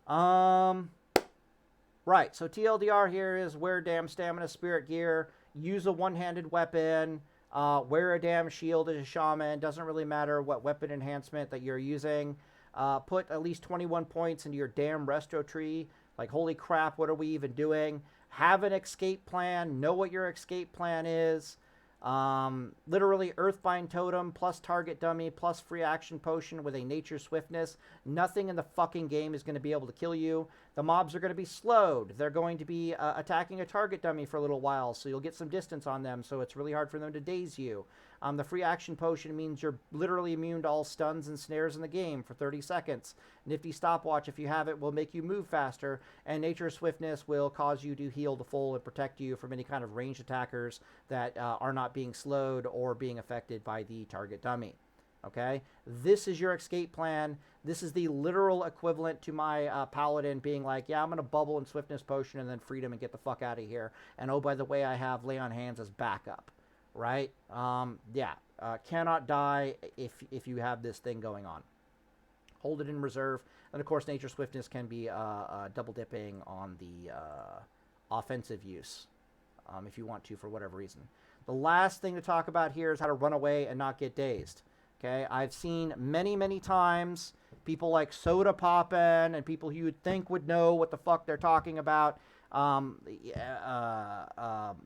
Right, so TLDR here is wear damn stamina Sprit Gear. Use a one-handed weapon. Wear a damn shield as a shaman. Doesn't really matter what weapon enhancement that you're using. Put at least 21 points into your damn RESTO Tree. Like, holy crap, what are we even doing? Have an escape plan. Know what your escape plan is. Literally Earthbind Totem plus target dummy plus free action potion with a nature swiftness. Nothing in the fucking game is going to be able to kill you. The mobs are going to be slowed. They're going to be attacking a target dummy for a little while, so you'll get some distance on them, so it's really hard for them to daze you. The free action potion means you're literally immune to all stuns and snares in the game for 30 seconds. Nifty stopwatch, if you have it, will make you move faster, and nature swiftness will cause you to heal to full and protect you from any kind of ranged attackers that are not being slowed or being affected by the target dummy. Okay? This is your escape plan. This is the literal equivalent to my paladin being like, yeah, I'm going to bubble and swiftness potion and then freedom and get the fuck out of here. And oh, by the way, I have lay on hands as backup. Right? Cannot die if you have this thing going on. Hold it in reserve. And of course, nature swiftness can be double dipping on the offensive use if you want to for whatever reason. The last thing to talk about here is how to run away and not get dazed. Okay, I've seen many times people like Soda Poppin' and people who you would think would know what the fuck they're talking about.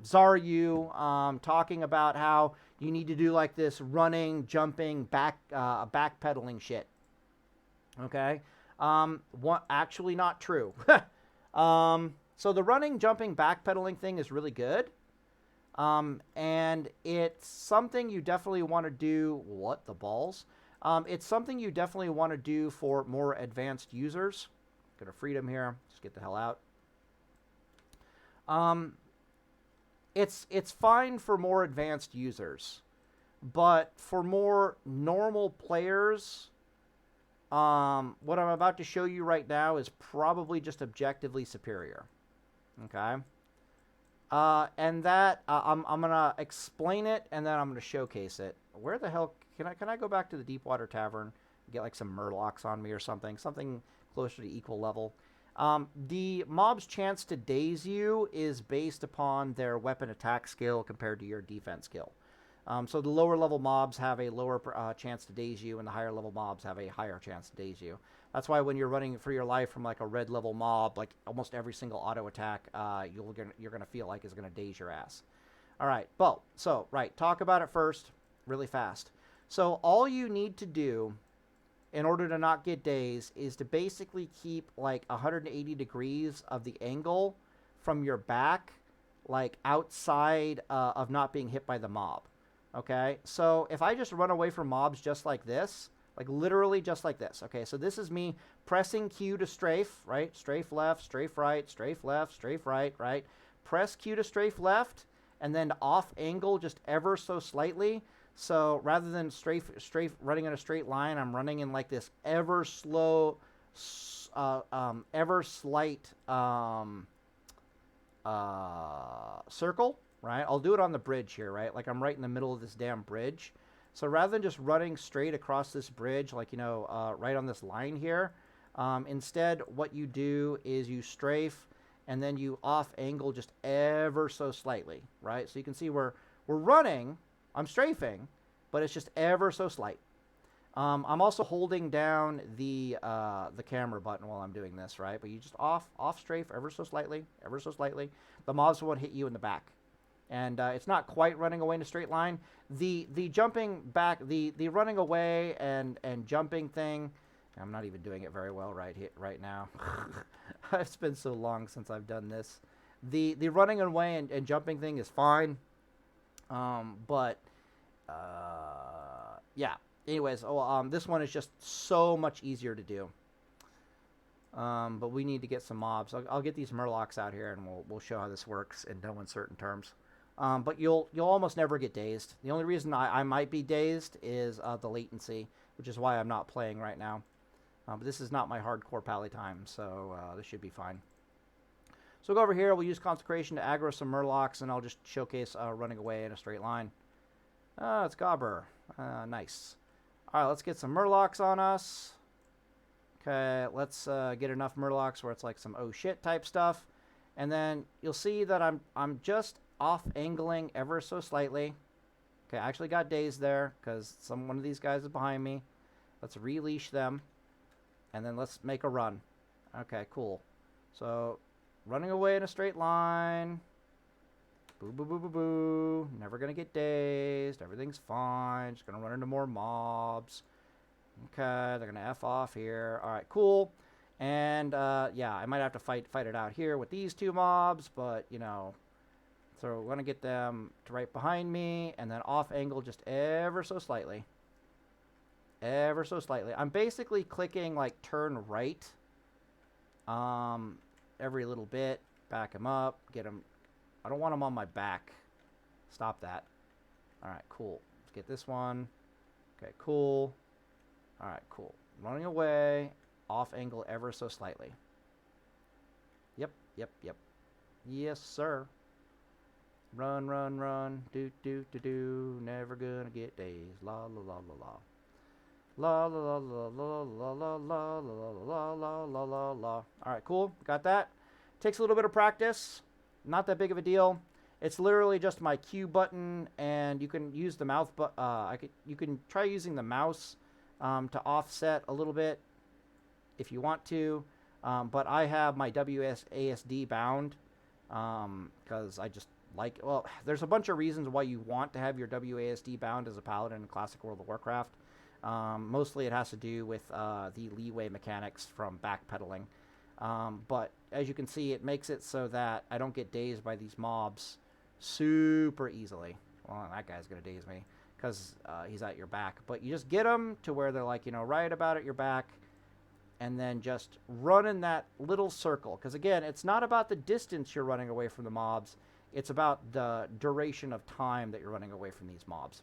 Zaryu talking about how you need to do like this running, jumping, backpedaling shit. Okay, actually not true. So the running, jumping, backpedaling thing is really good. And it's something you definitely want to do. What the balls? It's something you definitely want to do for more advanced users. Get a freedom here. Just get the hell out. It's fine for more advanced users, But for more normal players, what I'm about to show you right now is probably just objectively superior. Okay? And that, I'm going to explain it, and then I'm going to showcase it. Where the hell, can I go back to the Deepwater Tavern and get like some murlocs on me or something? Something closer to equal level. The mob's chance to daze you is based upon their weapon attack skill compared to your defense skill. So the lower level mobs have a lower chance to daze you, and the higher level mobs have a higher chance to daze you. That's why when you're running for your life from like a red level mob, like almost every single auto attack, you're gonna feel like is gonna daze your ass. All right, well, so right, talk about it first, really fast. So all you need to do in order to not get dazed is to basically keep like 180 degrees of the angle from your back, like outside of not being hit by the mob. Okay, so if I just run away from mobs just like this, like literally just like this. Okay, so this is me pressing Q to strafe, right? Strafe left, strafe right, strafe left, strafe right, right? Press Q to strafe left, and then off angle just ever so slightly. So rather than strafe running in a straight line, I'm running in like this ever slow, ever slight circle, right? I'll do it on the bridge here, right? Like I'm right in the middle of this damn bridge. So rather than just running straight across this bridge, like, right on this line here, instead what you do is you strafe and then you off angle just ever so slightly, right? So you can see we're running, I'm strafing, but it's just ever so slight. I'm also holding down the camera button while I'm doing this, right? But you just off strafe ever so slightly, ever so slightly. The mobs won't hit you in the back. And it's not quite running away in a straight line. The jumping back, the running away and jumping thing, I'm not even doing it very well right now. It's been so long since I've done this. The running away and jumping thing is fine. But yeah. Anyways, this one is just so much easier to do. But we need to get some mobs. I'll get these murlocs out here, and we'll show how this works in no uncertain terms. But you'll almost never get dazed. The only reason I might be dazed is the latency, which is why I'm not playing right now. But this is not my hardcore pally time, so this should be fine. So we'll go over here. We'll use Consecration to aggro some murlocs, and I'll just showcase running away in a straight line. It's Gobber. Nice. All right, let's get some murlocs on us. Okay, let's get enough murlocs where it's like some oh shit type stuff. And then you'll see that I'm just off angling ever so slightly. Okay, I actually got dazed there because one of these guys is behind me. Let's releash them. And then let's make a run. Okay, cool. So, running away in a straight line. Boo, boo, boo, boo, boo. Never gonna get dazed. Everything's fine. Just gonna run into more mobs. Okay, they're gonna F off here. Alright, cool. And, yeah, I might have to fight it out here with these two mobs, but, so we're gonna get them to right behind me, and then off angle just ever so slightly. Ever so slightly. I'm basically clicking, like, turn right. Every little bit. Back him up. Get him. I don't want him on my back. Stop that. Alright, cool. Let's get this one. Okay, cool. Alright, cool. Running away. Off angle ever so slightly. Yep, yep, yep. Yes, sir. Run, run, run. Do, do, do, do. Never gonna get dazed. La, la, la, la, la. La, la, la, la, la, la, la, la, la, la, la, la, la. Alright, cool. Got that. Takes a little bit of practice. Not that big of a deal. It's literally just my Q button, and you can use the mouse, but you can try using the mouse to offset a little bit if you want to. But I have my WASD bound because I just like. Well, there's a bunch of reasons why you want to have your WASD bound as a paladin in Classic World of Warcraft. Mostly it has to do with the leeway mechanics from backpedaling. But as you can see, it makes it so that I don't get dazed by these mobs super easily. Well, that guy's going to daze me because he's at your back. But you just get them to where they're like, right about at your back. And then just run in that little circle. Because again, it's not about the distance you're running away from the mobs. It's about the duration of time that you're running away from these mobs.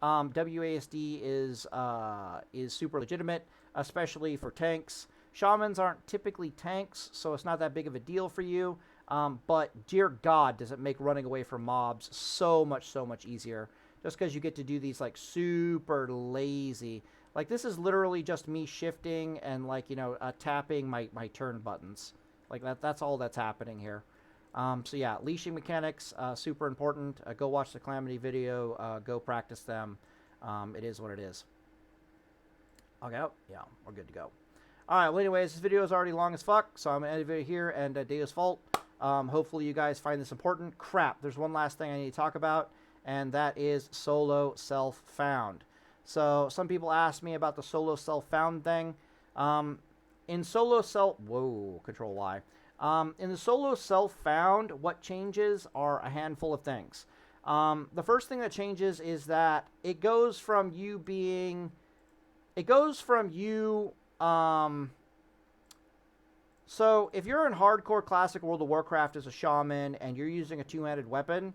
WASD is super legitimate, especially for tanks. Shamans aren't typically tanks, so it's not that big of a deal for you. But dear God, does it make running away from mobs so much easier. Just because you get to do these like super lazy. Like this is literally just me shifting and like, tapping my turn buttons. Like that's all that's happening here. So yeah, leashing mechanics, super important. Go watch the Calamity video. Go practice them. It is what it is. Okay, yeah, we're good to go. All right, well, anyways, this video is already long as fuck, so I'm going to end the video here, and Deo's fault. Hopefully you guys find this important. Crap, there's one last thing I need to talk about, and that is solo self-found. So some people ask me about the solo self-found thing. In solo self... Whoa, Control Y. In the solo self-found, what changes are a handful of things. The first thing that changes is that it goes from you being... So if you're in hardcore classic World of Warcraft as a shaman and you're using a two-handed weapon,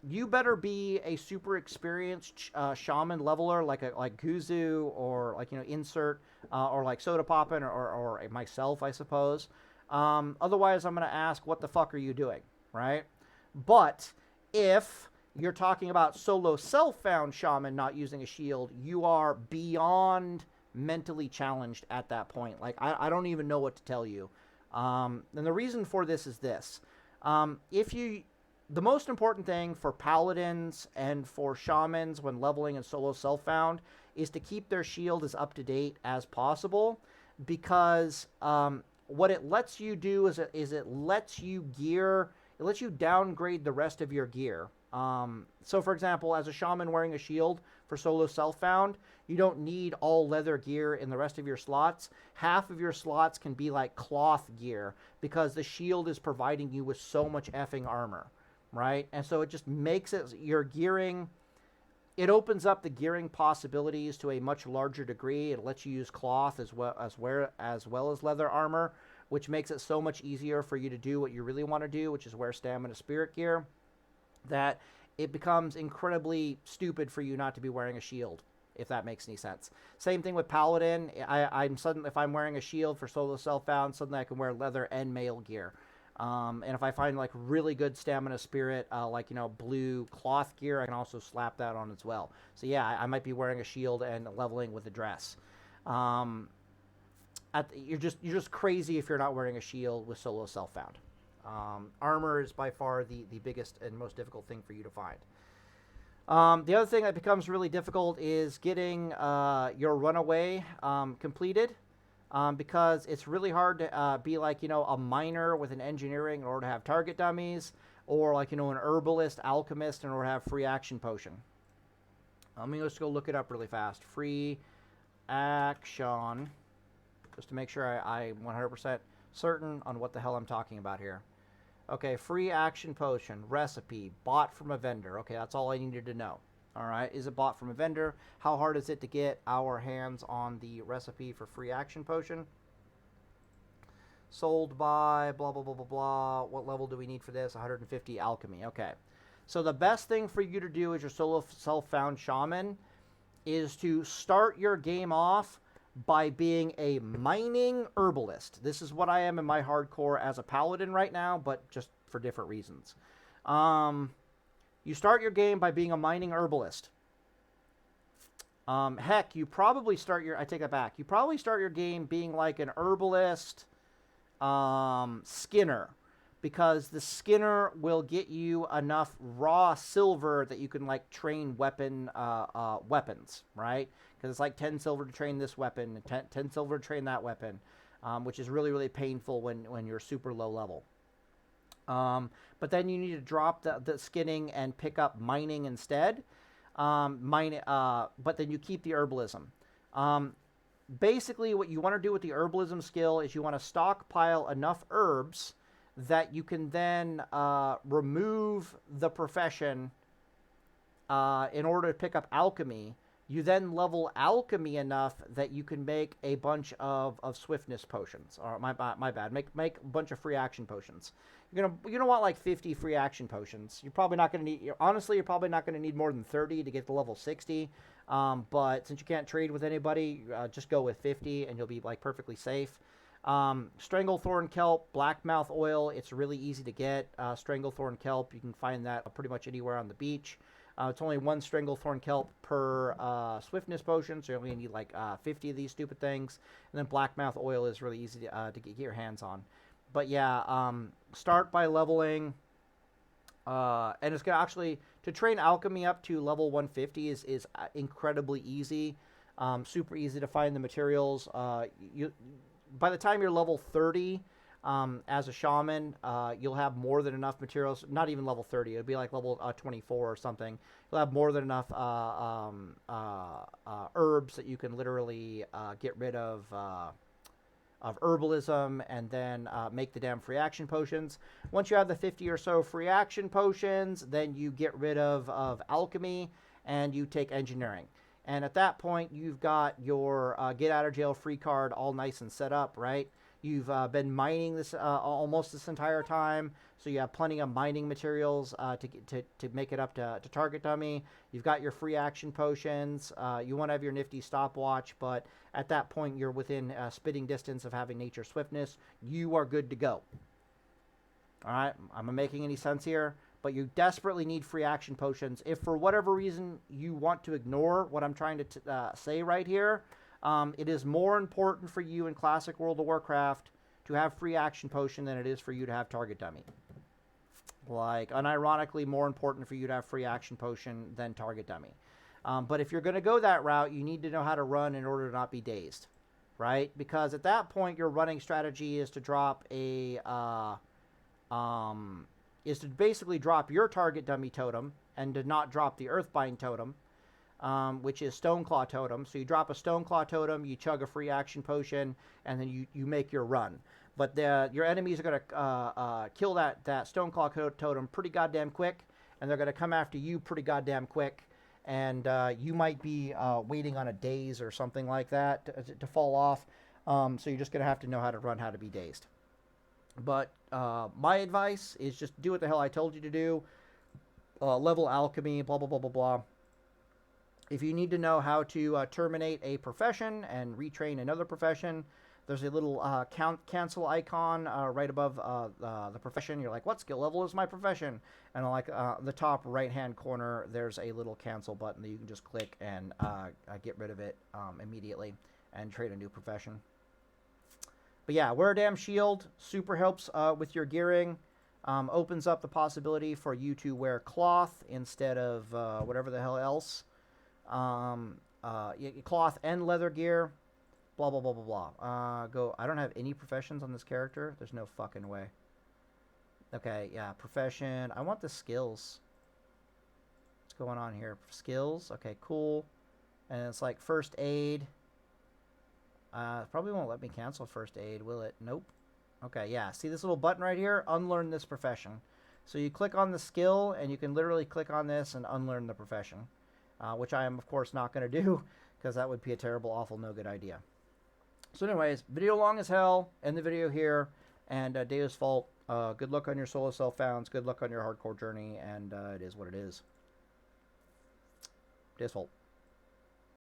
you better be a super experienced shaman leveler like Guzu or like Insert or like Soda Poppin or myself, I suppose. Otherwise, I'm going to ask, what the fuck are you doing, right? But if you're talking about solo self-found shaman not using a shield, you are beyond mentally challenged at that point. Like, I don't even know what to tell you. And the reason for this is this. The most important thing for paladins and for shamans when leveling in solo self-found is to keep their shield as up-to-date as possible, because what it lets you do is it lets you downgrade the rest of your gear. So for example, as a shaman wearing a shield for solo self-found, you don't need all leather gear in the rest of your slots. Half of your slots can be like cloth gear because the shield is providing you with so much effing armor, right? And so it just makes your gearing, it opens up the gearing possibilities to a much larger degree. It lets you use cloth as well as leather armor, which makes it so much easier for you to do what you really want to do, which is Ware Stam and Spirit Gear, that it becomes incredibly stupid for you not to be wearing a shield, if that makes any sense. Same thing with Paladin. If I'm wearing a shield for solo self-found, suddenly I can wear leather and mail gear. And if I find like really good stamina spirit, blue cloth gear, I can also slap that on as well. So yeah, I might be wearing a shield and leveling with a dress. You're just crazy if you're not wearing a shield with solo self-found. Armor is by far the biggest and most difficult thing for you to find. The other thing that becomes really difficult is getting your runaway completed, because it's really hard to be like, a miner with an engineering in order to have target dummies, or like, an herbalist, alchemist in order to have free action potion. Let me just go look it up really fast. Free action, just to make sure I'm 100% certain on what the hell I'm talking about here. Okay, free action potion, recipe, bought from a vendor. Okay, that's all I needed to know. All right, is it bought from a vendor? How hard is it to get our hands on the recipe for free action potion? Sold by blah, blah, blah, blah, blah. What level do we need for this? 150 alchemy. Okay, so the best thing for you to do as your solo self-found shaman is to start your game off by being a mining herbalist. This is what I am in my hardcore as a paladin right now, but just for different reasons. You start your game by being a mining herbalist. Heck, you probably start your... I take that back. You probably start your game being like an herbalist skinner, because the skinner will get you enough raw silver that you can like train weapons, right? Because it's like 10 silver to train this weapon, 10 silver to train that weapon, which is really, really painful when you're super low level. But then you need to drop the skinning and pick up mining instead. But then you keep the herbalism. Basically, what you want to do with the herbalism skill is you want to stockpile enough herbs that you can then remove the profession in order to pick up alchemy. You then level alchemy enough that you can make a bunch of swiftness potions. Or my bad. Make a bunch of free action potions. You're gonna want like 50 free action potions. You're probably not gonna need. Honestly, you're probably not gonna need more than 30 to get to level 60. But since you can't trade with anybody, just go with 50, and you'll be like perfectly safe. Stranglethorn kelp, blackmouth oil. It's really easy to get. Stranglethorn kelp. You can find that pretty much anywhere on the beach. It's only one Stranglethorn kelp per swiftness potion, so you only need like 50 of these stupid things. And then blackmouth oil is really easy to get your hands on. But yeah, start by leveling, and it's gonna actually to train alchemy up to level 150 is incredibly easy, super easy to find the materials. By the time you're level 30. As a shaman, you'll have more than enough materials. Not even level 30. It'll be like level 24 or something. You'll have more than enough herbs that you can literally get rid of herbalism and then make the damn free action potions. Once you have the 50 or so free action potions, then you get rid of alchemy and you take engineering. And at that point, you've got your get out of jail free card all nice and set up, right? You've been mining this almost this entire time, so you have plenty of mining materials to make it up to target dummy. You've got your free action potions. You want to have your nifty stopwatch, but at that point you're within spitting distance of having nature swiftness. You are good to go. All right, am I making any sense here? But you desperately need free action potions. If for whatever reason you want to ignore what I'm trying to say right here, it is more important for you in Classic World of Warcraft to have free action potion than it is for you to have target dummy. Like, unironically, more important for you to have free action potion than target dummy. But if you're going to go that route, you need to know how to run in order to not be dazed, right? Because at that point, your running strategy is to drop a is to basically drop your target dummy totem and to not drop the Earthbind totem. Which is Stoneclaw Totem. So you drop a Stoneclaw Totem, you chug a free action potion, and then you make your run. But your enemies are going to kill that Stoneclaw Totem pretty goddamn quick, and they're going to come after you pretty goddamn quick. And you might be waiting on a daze or something like that to fall off. So you're just going to have to know how to run, how to be dazed. But my advice is just do what the hell I told you to do. Level alchemy, blah, blah, blah, blah, blah. If you need to know how to terminate a profession and retrain another profession, there's a little cancel icon right above the profession. You're like, what skill level is my profession? And like the top right-hand corner, there's a little cancel button that you can just click and get rid of it immediately and trade a new profession. But yeah, wear a damn shield. Super helps with your gearing. Opens up the possibility for you to wear cloth instead of whatever the hell else. Cloth and leather gear, blah blah blah blah blah. I don't have any professions on this character. There's no fucking way. Okay, yeah, profession. I want the skills. What's going on here? Skills. Okay, cool. And it's like first aid. Probably won't let me cancel first aid, will it? Nope. Okay, yeah. See this little button right here? Unlearn this profession. So you click on the skill, and you can literally click on this and unlearn the profession. Which I am, of course, not going to do, because that would be a terrible, awful, no good idea. So anyways, video long as hell, end the video here, and Deus Fault, good luck on your solo self-founds, good luck on your hardcore journey, and it is what it is. Deus Fault.